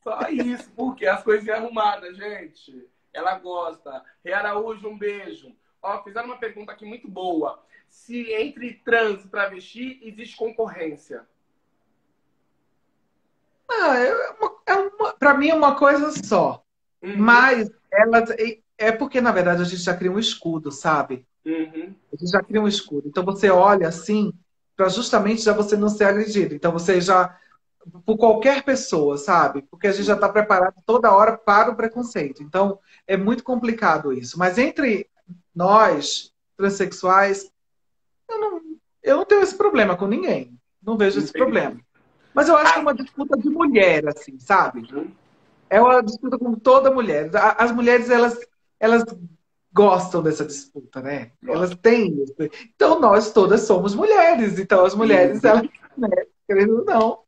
Só isso, porque as coisinhas arrumadas, gente. Ela gosta. Rei Araújo, um beijo. Ó, fizeram uma pergunta aqui muito boa. Se entre trans e travesti existe concorrência? Ah, para mim é uma coisa só. Uhum, Mas elas, é porque, na verdade, a gente já cria um escudo, sabe? uhum. A gente já cria um escudo. Então você olha assim, para justamente já você não ser agredido. Então você já, por qualquer pessoa, sabe? Porque a gente já está preparado toda hora para o preconceito. Então é muito complicado isso. Mas entre nós, transexuais, eu não tenho esse problema com ninguém. Não vejo esse Entendi. problema. Mas eu acho que é Ah, uma disputa de mulher, assim, sabe? uhum. É uma disputa com toda mulher. As mulheres, elas gostam dessa disputa, né? Elas Gosto. têm isso. Então, nós todas somos mulheres. Então, as mulheres, elas, Uhum. né, querendo ou não,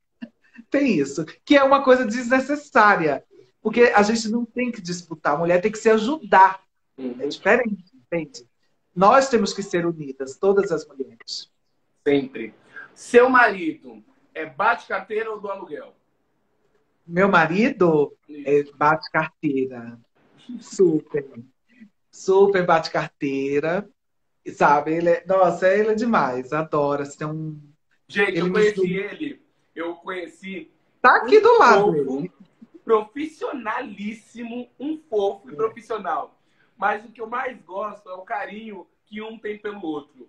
tem isso. Que é uma coisa desnecessária. Porque a gente não tem que disputar. A mulher tem que se ajudar. É Uhum. diferente, entende? Nós temos que ser unidas, todas as mulheres. Sempre. Seu marido é bate-carteira ou do aluguel? Meu marido Isso. bate carteira. Super. Super bate carteira. Sabe, nossa, ele é demais, adora. Assim, Gente, ele me ensinou. eu conheci Tá aqui um do lado fofo ele. profissionalíssimo, um fofo e profissional. Mas o que eu mais gosto é o carinho que um tem pelo outro.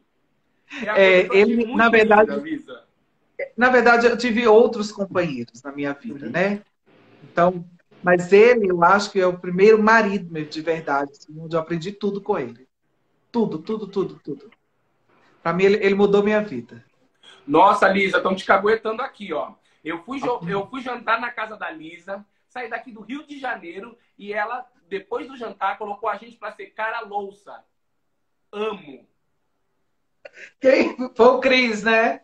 É a coisa que eu achei Ele, muito linda, Lisa. na verdade, eu tive outros companheiros na minha vida, Uhum. né? Então, mas ele, eu acho que é o primeiro marido meu de verdade, assim, onde eu aprendi tudo com ele. Tudo, tudo, tudo, tudo. Para mim, ele mudou minha vida. Nossa, Lisa, estão te caguetando aqui, ó. Eu fui jantar na casa da Lisa, saí daqui do Rio de Janeiro e ela, depois do jantar, colocou a gente para secar a louça. Amo. Quem? Foi o Cris, né?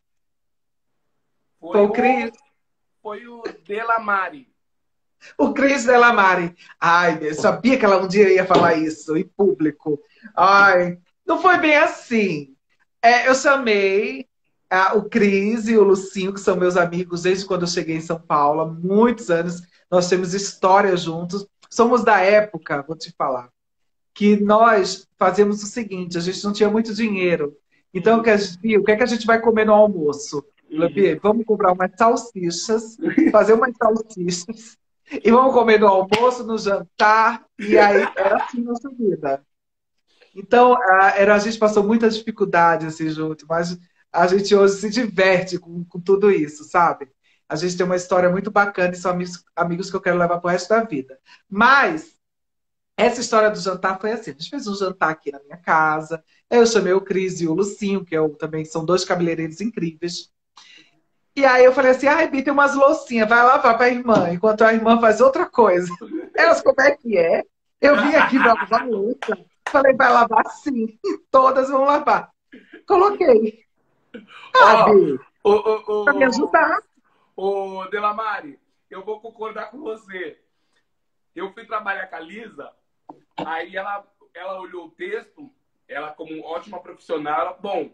Foi Foi o Cris. foi o Delamare. O Cris Delamare. Ai, eu sabia que ela um dia ia falar isso em público. Ai, não foi bem assim. Eu chamei o Cris e o Lucinho, que são meus amigos desde quando eu cheguei em São Paulo, há muitos anos. Nós temos história juntos. Somos da época, vou te falar, que nós fazíamos o seguinte: a gente não tinha muito dinheiro. Então, o que é que a gente vai comer no almoço? Uhum. Vamos comprar umas salsichas, fazer umas salsichas, e vamos comer no almoço, no jantar, e aí era assim a nossa vida. Então, a gente passou muita dificuldade assim junto, mas a gente hoje se diverte com tudo isso, sabe? A gente tem uma história muito bacana e são amigos que eu quero levar pro resto da vida. Mas essa história do jantar foi assim: a gente fez um jantar aqui na minha casa, eu chamei o Cris e o Lucinho, que também são dois cabeleireiros incríveis. E aí eu falei assim: ai, Bi, tem umas loucinhas, vai lavar para a irmã, enquanto a irmã faz outra coisa. Elas, como é que é? Eu vim aqui para lavar louça. Falei, vai lavar sim, todas vão lavar. Coloquei. Ah, Ó, Bi, o, para me o, ajudar. o Delamare, eu vou concordar com você. Eu fui trabalhar com a Lisa, aí ela olhou o texto, ela como ótima profissional, ela, bom,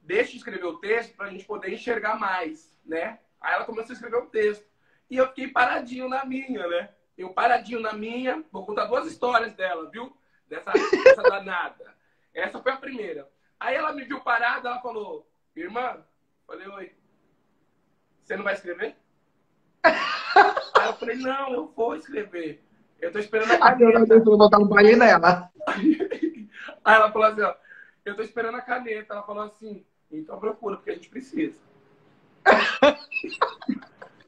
deixa eu escrever o texto para a gente poder enxergar mais, né? Aí ela começou a escrever o texto. E eu fiquei paradinho na minha, né? Eu paradinho na minha, vou contar duas histórias dela, viu? Dessa danada. Essa foi a primeira. Aí ela me viu parada, ela falou, irmã, falei, oi, você não vai escrever? Aí eu falei, não, eu vou escrever. Eu tô esperando a Ai, meu Deus, caneta. eu vou dar um baile nela. Aí ela falou assim, ó, eu tô esperando a caneta. Ela falou assim, então procura, porque a gente precisa.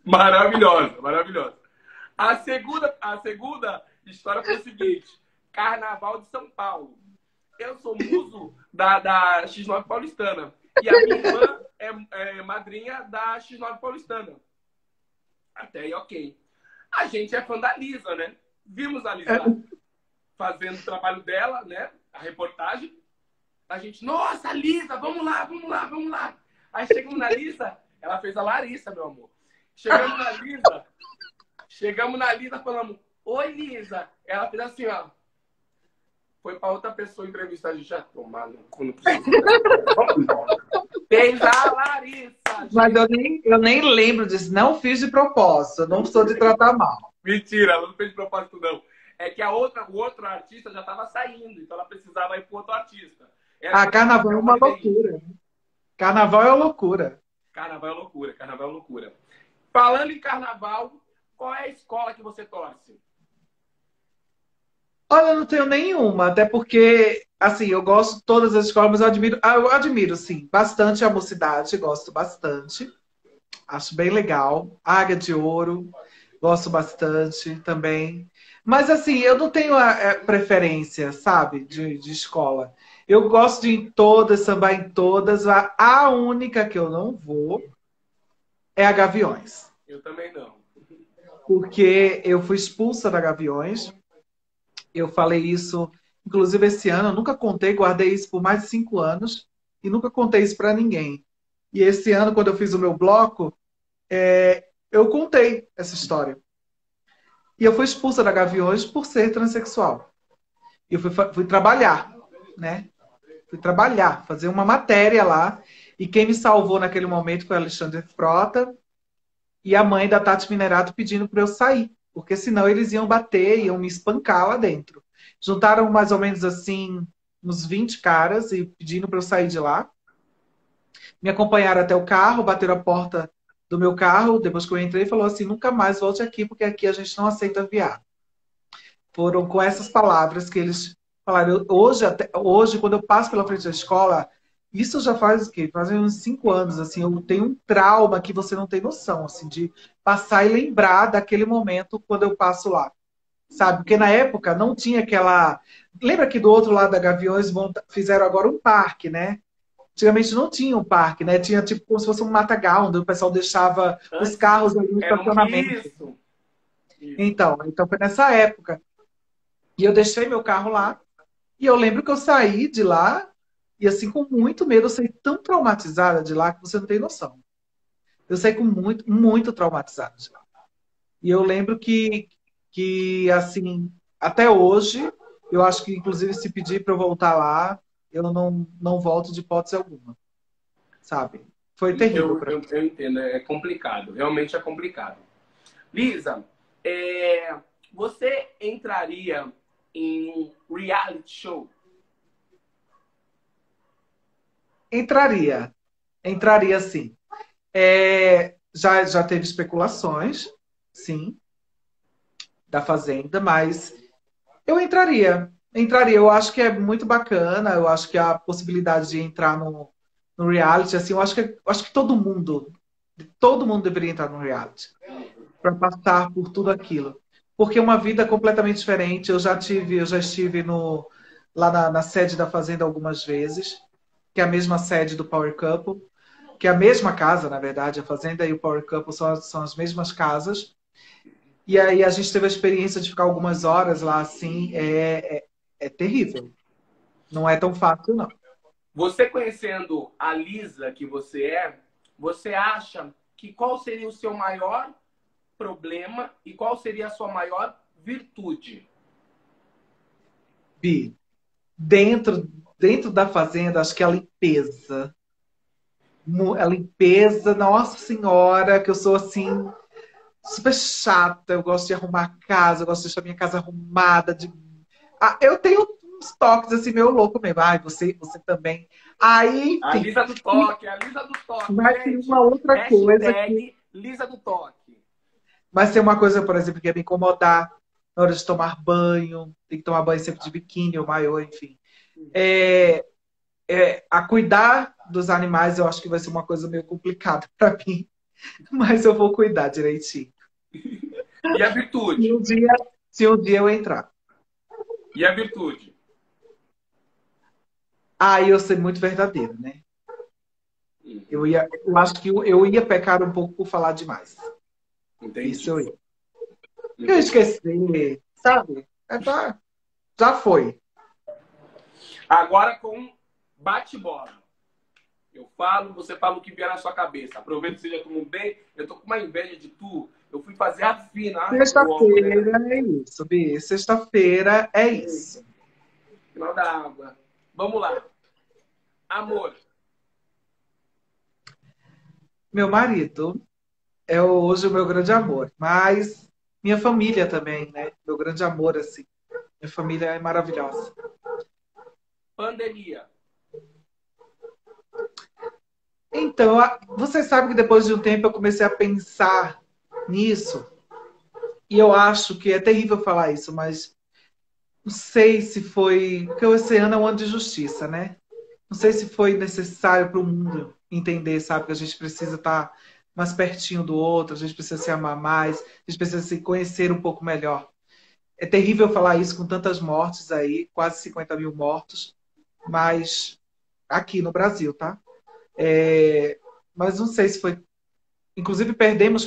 Maravilhosa, maravilhosa. A segunda história foi o seguinte: Carnaval de São Paulo. Eu sou muso da X9 Paulistana. E a minha irmã é madrinha da X9 Paulistana. Até aí, ok. A gente é fã da Lisa, né? Vimos a Lisa fazendo o trabalho dela, né? A reportagem. A gente, nossa, Lisa, vamos lá, vamos lá, vamos lá. Aí chegamos na Lisa, ela fez a Larissa, meu amor. Chegamos na Lisa, falamos, oi, Lisa. Ela fez assim, ó. Foi pra outra pessoa entrevistar, a gente já tomar no cu, não precisa. Vamos embora. Fez a Larissa, gente. Mas eu nem lembro disso, não fiz de propósito, eu não sou de tratar mal. Mentira, ela não fez de propósito, não. É que o outro artista já estava saindo, então ela precisava ir pro outro artista. Carnaval é uma loucura. Carnaval é uma loucura. Carnaval é loucura, carnaval é loucura. Falando em carnaval, qual é a escola que você torce? Olha, eu não tenho nenhuma, até porque, assim, eu gosto de todas as escolas, mas eu admiro, sim, bastante a Mocidade, gosto bastante. Acho bem legal. Águia de Ouro, gosto bastante também. Mas, assim, eu não tenho a preferência, sabe, de escola. Eu gosto de ir em todas, sambar em todas. A única que eu não vou é a Gaviões. Eu também não. Porque eu fui expulsa da Gaviões. Eu falei isso, inclusive, esse ano. Eu nunca contei, guardei isso por mais de 5 anos. E nunca contei isso para ninguém. E esse ano, quando eu fiz o meu bloco, eu contei essa história. E eu fui expulsa da Gaviões por ser transexual. E eu fui trabalhar, né? Fui trabalhar, fazer uma matéria lá. E quem me salvou naquele momento foi a Alexandre Frota e a mãe da Tati Minerato pedindo para eu sair. Porque senão eles iam bater, iam me espancar lá dentro. Juntaram mais ou menos assim uns 20 caras e pedindo para eu sair de lá. Me acompanharam até o carro, bateram a porta do meu carro, depois que eu entrei, falou assim, nunca mais volte aqui, porque aqui a gente não aceita viado. Foram com essas palavras que eles falaram. Hoje, quando eu passo pela frente da escola, isso já faz o quê? Fazem uns 5 anos, assim, eu tenho um trauma que você não tem noção, assim, de passar e lembrar daquele momento quando eu passo lá. Sabe? Porque na época não tinha aquela... Lembra que do outro lado da Gaviões fizeram agora um parque, né? Antigamente não tinha um parque, né? Tinha tipo como se fosse um matagal, onde o pessoal deixava os Antes carros ali no era um... estacionamento. Isso. Isso. Então foi nessa época. E eu deixei meu carro lá. E eu lembro que eu saí de lá e assim com muito medo, eu saí tão traumatizada de lá que você não tem noção. Eu saí com muito traumatizada de lá. E eu lembro que assim, até hoje, eu acho que inclusive se pedir para eu voltar lá, eu não volto de hipótese alguma, sabe? Foi terrível para mim. Eu entendo, é complicado, realmente é complicado. Lisa, é, você entraria em um reality show? Entraria, entraria sim. Já teve especulações, sim, da Fazenda, mas eu entraria. Entraria. Eu acho que é muito bacana. Eu acho que a possibilidade de entrar no reality, assim, eu acho que todo mundo deveria entrar no reality para passar por tudo aquilo. Porque é uma vida completamente diferente. Eu já estive lá na sede da Fazenda algumas vezes, que é a mesma sede do Power Couple, que é a mesma casa, na verdade, a Fazenda e o Power Couple são as mesmas casas. E aí a gente teve a experiência de ficar algumas horas lá, assim, é terrível. Não é tão fácil, não. Você conhecendo a Lisa que você acha que qual seria o seu maior problema e qual seria a sua maior virtude? Bi, dentro da fazenda, acho que é a limpeza. A limpeza, nossa senhora, que eu sou assim, super chata. Eu gosto de arrumar a casa, eu gosto de deixar minha casa arrumada. Eu tenho uns toques assim, meio louco mesmo. Ai, você também. Aí, A enfim. Lisa do Toque, a Lisa do Toque, Mas tem gente. uma outra coisa que Hashtag Lisa do Toque. Mas tem uma coisa, por exemplo, que ia me incomodar na hora de tomar banho. Tem que tomar banho sempre de biquíni ou maiô, enfim. É, a cuidar dos animais, eu acho que vai ser uma coisa meio complicada para mim. Mas eu vou cuidar direitinho. E a Se virtude? um dia, se um dia eu entrar. E a virtude? Aí eu ser muito verdadeira, né? Uhum. Eu acho que eu ia pecar um pouco por falar demais. Isso Entendi. eu ia. Eu ia Entendi. esquecer, sabe? Já foi. Agora com bate-bola. Eu falo, você fala o que vier na sua cabeça. Aproveita que você já tomou bem. Eu tô com uma inveja de tu. Eu fui fazer a fina. Ai, eu amo, né? Sexta-feira é isso, Bi. Sexta-feira é isso. Final da água. Vamos lá. Amor. Meu marido é hoje o meu grande amor, mas minha família também, né? Meu grande amor, assim. Minha família é maravilhosa. Pandemia. Então, você sabe que depois de um tempo eu comecei a pensar nisso, e eu acho que é terrível falar isso, mas não sei se foi. Porque esse ano é um ano de justiça, né? Não sei se foi necessário para o mundo entender, sabe, que a gente precisa estar mais pertinho do outro, a gente precisa se amar mais, a gente precisa se conhecer um pouco melhor. É terrível falar isso com tantas mortes aí, quase 50 mil mortos, mas aqui no Brasil, tá? Mas não sei se foi. Inclusive, perdemos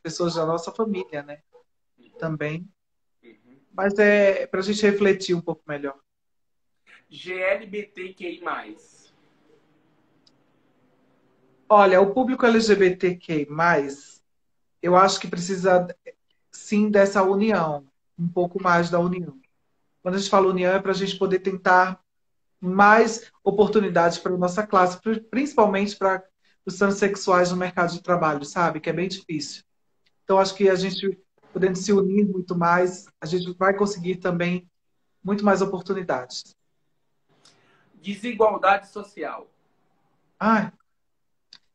pessoas da nossa família, né? Uhum, Também. uhum. Mas é para a gente refletir um pouco melhor. GLBTQI+. Olha, o público LGBTQI+, eu acho que precisa, sim, dessa união, um pouco mais da união. Quando a gente fala união, é para a gente poder tentar mais oportunidades para a nossa classe, principalmente para os transexuais no mercado de trabalho, sabe? Que é bem difícil. Então, acho que a gente, podendo se unir muito mais, a gente vai conseguir também muito mais oportunidades. Desigualdade social. Ai,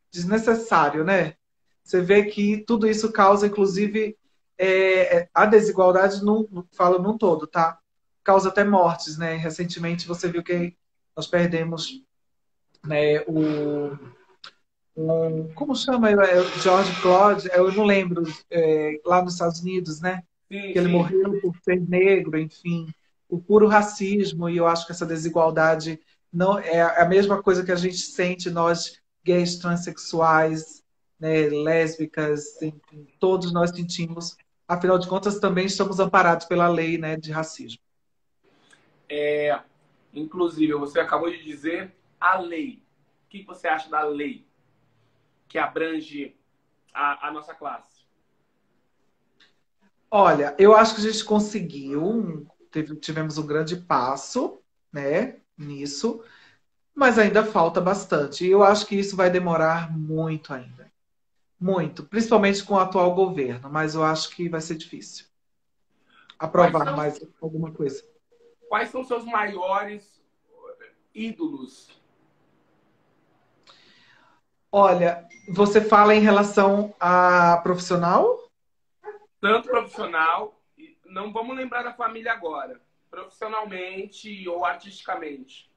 desnecessário, né? Você vê que tudo isso causa, inclusive, a desigualdade, falo num todo, tá? Causa até mortes, né? Recentemente você viu que nós perdemos, né, como chama ele? O George Floyd, eu não lembro, lá nos Estados Unidos, né? Sim, Que ele sim. morreu por ser negro, enfim, o puro racismo, e eu acho que essa desigualdade não é a mesma coisa que a gente sente nós gays, transexuais, né, lésbicas, enfim, todos nós sentimos. Afinal de contas, também estamos amparados pela lei, né, de racismo. Inclusive, você acabou de dizer a lei. O que você acha da lei que abrange a nossa classe? Olha, eu acho que a gente conseguiu, tivemos um grande passo, né, nisso, mas ainda falta bastante. E eu acho que isso vai demorar muito ainda. Muito, principalmente com o atual governo, mas eu acho que vai ser difícil Quais aprovar são, mais alguma coisa. quais são seus maiores ídolos? Olha, você fala em relação a profissional? Tanto profissional, não vamos lembrar da família agora, profissionalmente ou artisticamente.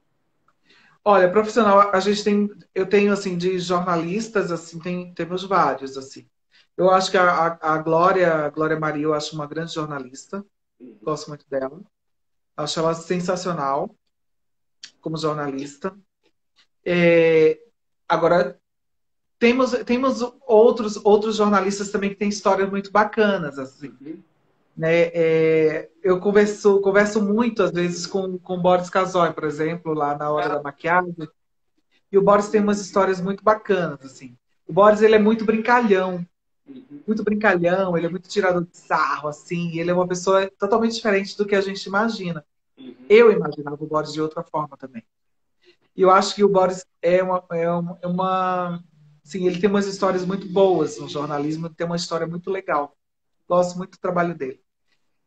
Olha, profissional, a gente tem, eu tenho assim de jornalistas assim, temos vários assim. Eu acho que a Glória Maria, eu acho uma grande jornalista, Uhum. gosto muito dela. Acho ela sensacional como jornalista. É, agora temos outros jornalistas também que têm histórias muito bacanas assim. Uhum. Né? Eu converso muito, às vezes, com o Boris Casoy, por exemplo, lá na hora da Ah, maquiagem. E o Boris tem umas histórias muito bacanas, assim. O Boris, ele é uhum. muito brincalhão, ele é muito tirador de sarro, assim. Ele é uma pessoa totalmente diferente do que a gente imagina. Uhum. Eu imaginava o Boris de outra forma também. E eu acho que o Boris sim, ele tem umas histórias muito boas no jornalismo, tem uma história muito legal. Gosto muito do trabalho dele.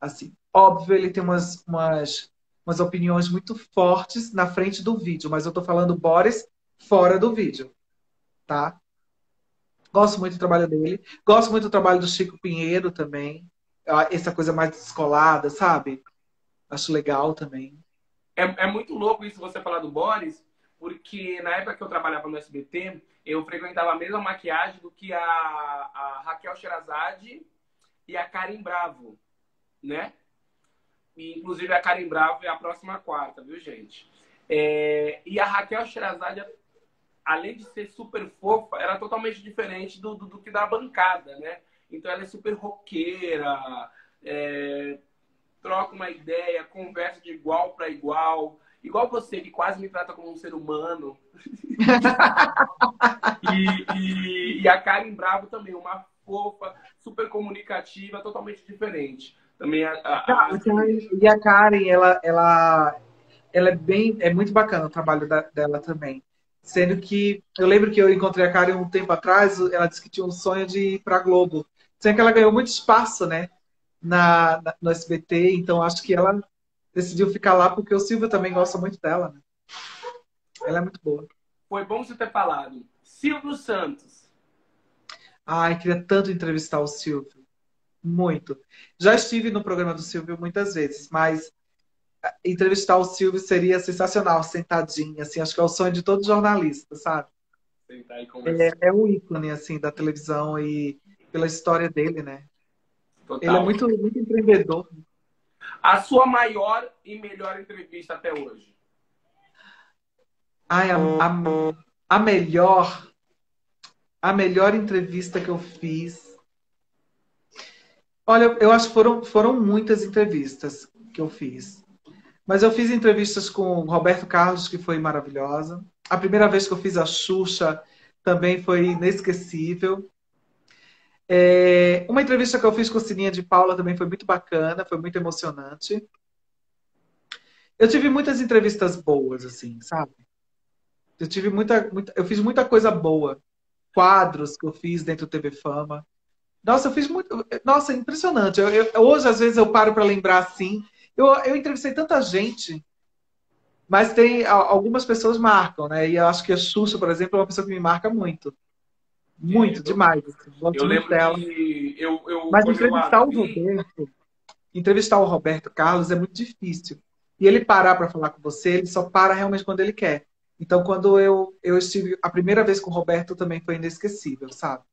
Assim, óbvio, ele tem umas opiniões muito fortes na frente do vídeo, mas eu tô falando Boris fora do vídeo, tá? Gosto muito do trabalho dele. Gosto muito do trabalho do Chico Pinheiro também. Essa coisa mais descolada, sabe? Acho legal também. É muito louco isso você falar do Boris, porque na época que eu trabalhava no SBT, eu frequentava a mesma maquiagem do que a Raquel Sherazade e a Karen Bravo, né? E, inclusive, a Karen Bravo é a próxima quarta, viu, gente? E a Raquel Sherazade, além de ser super fofa, era totalmente diferente do que da bancada, né? Então, ela é super roqueira, troca uma ideia, conversa de igual para igual. Igual você, que quase me trata como um ser humano. E a Karen Bravo também, uma fofa, super comunicativa, totalmente diferente. Também E a Karen, ela é muito bacana o trabalho dela também. Sendo que eu lembro que eu encontrei a Karen um tempo atrás, ela disse que tinha um sonho de ir para a Globo. Sendo que ela ganhou muito espaço, né, no SBT, então acho que ela decidiu ficar lá porque o Silvio também gosta muito dela, né? Ela é muito boa. foi bom você ter falado. Silvio Santos. Ai, queria tanto entrevistar o Silvio. Muito. Já estive no programa do Silvio muitas vezes, mas entrevistar o Silvio seria sensacional, sentadinho, assim, acho que é o sonho de todo jornalista, sabe? Sentar e conversar. É um ícone, assim, da televisão e pela história dele, né? Ele é Total. muito, muito empreendedor. A sua maior e melhor entrevista até hoje? Ai, a melhor, a melhor entrevista que eu fiz. Olha, eu acho que foram muitas entrevistas que eu fiz. Mas eu fiz entrevistas com o Roberto Carlos, que foi maravilhosa. A primeira vez que eu fiz a Xuxa também foi inesquecível. Uma entrevista que eu fiz com a Sininha de Paula também foi muito bacana, foi muito emocionante. Eu tive muitas entrevistas boas, assim, sabe? Eu fiz muita coisa boa. Quadros que eu fiz dentro do TV Fama. Nossa, eu fiz muito. Nossa, impressionante. Hoje, às vezes, eu paro para lembrar assim. Eu entrevistei tanta gente, mas tem algumas pessoas marcam, né? E eu acho que a Xuxa, por exemplo, é uma pessoa que me marca muito. É, Muito, demais. Assim. eu Gosto muito lembro dela. que Mas quando eu a vi, entrevistar o Roberto Carlos é muito difícil. E ele parar para falar com você, ele só para realmente quando ele quer. Então, quando eu estive a primeira vez com o Roberto, também foi inesquecível, sabe?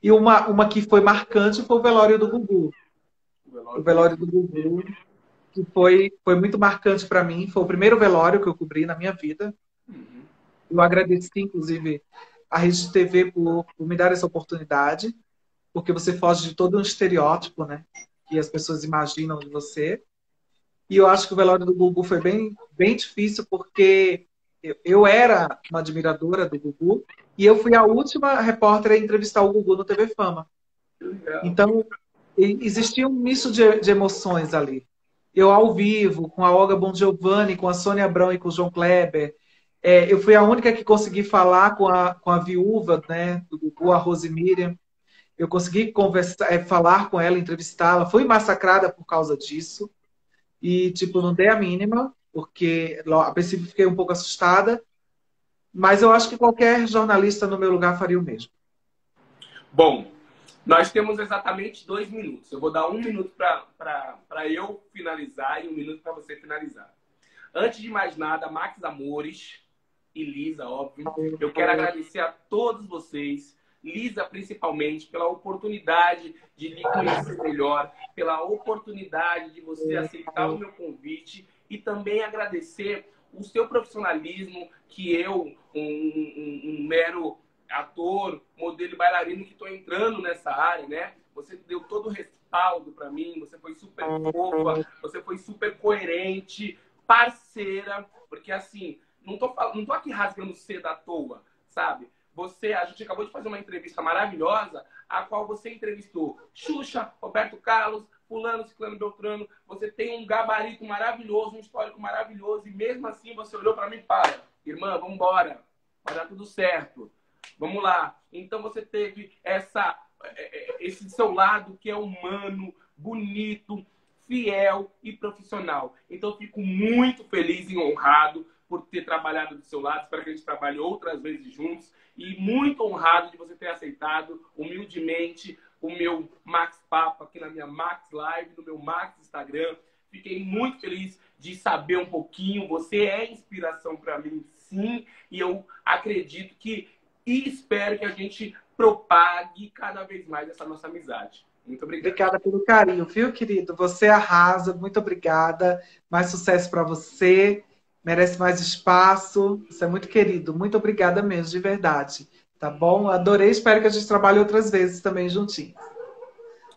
E uma que foi marcante foi o velório do Gugu. o O velório do velório Gugu. do Gugu, que foi muito marcante para mim. Foi o primeiro velório que eu cobri na minha vida. Uhum. Eu agradeci, inclusive, a Rede TV por me dar essa oportunidade, porque você foge de todo um estereótipo, né? Que as pessoas imaginam de você. E eu acho que o velório do Gugu foi bem difícil, porque eu era uma admiradora do Gugu e eu fui a última repórter a entrevistar o Gugu no TV Fama. Então, existia um misto de emoções ali. Eu ao vivo, com a Olga Bongiovanni, com a Sônia Abrão e com o João Kleber. Eu fui a única que consegui falar com a viúva, né, do Gugu, a Rose Miriam. Eu consegui conversar, falar com ela, entrevistá-la. Fui massacrada por causa disso. E, tipo, não dei a mínima, porque a princípio fiquei um pouco assustada. Mas eu acho que qualquer jornalista no meu lugar faria o mesmo. Bom, nós temos exatamente 2 minutos. Eu vou dar 1 minuto para eu finalizar e 1 minuto para você finalizar. Antes de mais nada, Max Amores e Lisa, óbvio, eu quero agradecer a todos vocês, Lisa principalmente, pela oportunidade de lhe conhecer melhor, pela oportunidade de você aceitar o meu convite e também agradecer o seu profissionalismo, que eu, um mero ator, modelo e bailarino que estou entrando nessa área, né? Você deu todo o respaldo para mim, você foi super fofa, você foi super coerente, parceira, porque assim, não tô aqui rasgando seda à toa, sabe? A gente acabou de fazer uma entrevista maravilhosa, a qual você entrevistou Xuxa, Roberto Carlos, fulano, ciclano, beltrano. Você tem um gabarito maravilhoso, um histórico maravilhoso, e mesmo assim você olhou para mim e fala, irmã, vamos embora, vai dar tudo certo. Vamos lá. Então você teve esse seu lado que é humano, bonito, fiel e profissional. Então eu fico muito feliz e honrado por ter trabalhado do seu lado. Espero que a gente trabalhe outras vezes juntos. E muito honrado de você ter aceitado humildemente o meu Max Papo aqui na minha Max Live, no meu Max Instagram. Fiquei muito feliz de saber um pouquinho. Você é inspiração para mim, sim. E eu acredito e espero que a gente propague cada vez mais essa nossa amizade. Muito obrigado. Obrigada pelo carinho, viu, querido? Você arrasa. Muito obrigada. Mais sucesso para você. Merece mais espaço. Você é muito querido. Muito obrigada mesmo, de verdade. Tá bom? Adorei. Espero que a gente trabalhe outras vezes também juntinho.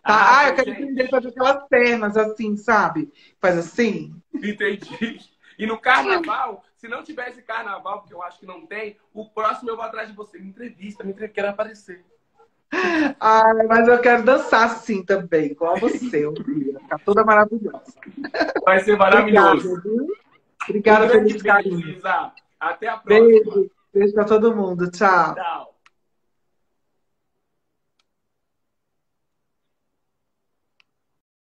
Tá? Eu quero aprender a fazer aquelas pernas assim, sabe? Faz assim. Entendi. E no carnaval, se não tivesse carnaval, porque eu acho que não tem, o próximo eu vou atrás de você. Me entrevista, quero aparecer. Ai, mas eu quero dançar assim também, igual a você, um dia. Ficar toda maravilhosa. Vai ser maravilhoso. Obrigada pelo carinho. Lisa. Até a próxima. Beijo pra todo mundo. Tchau. Tchau.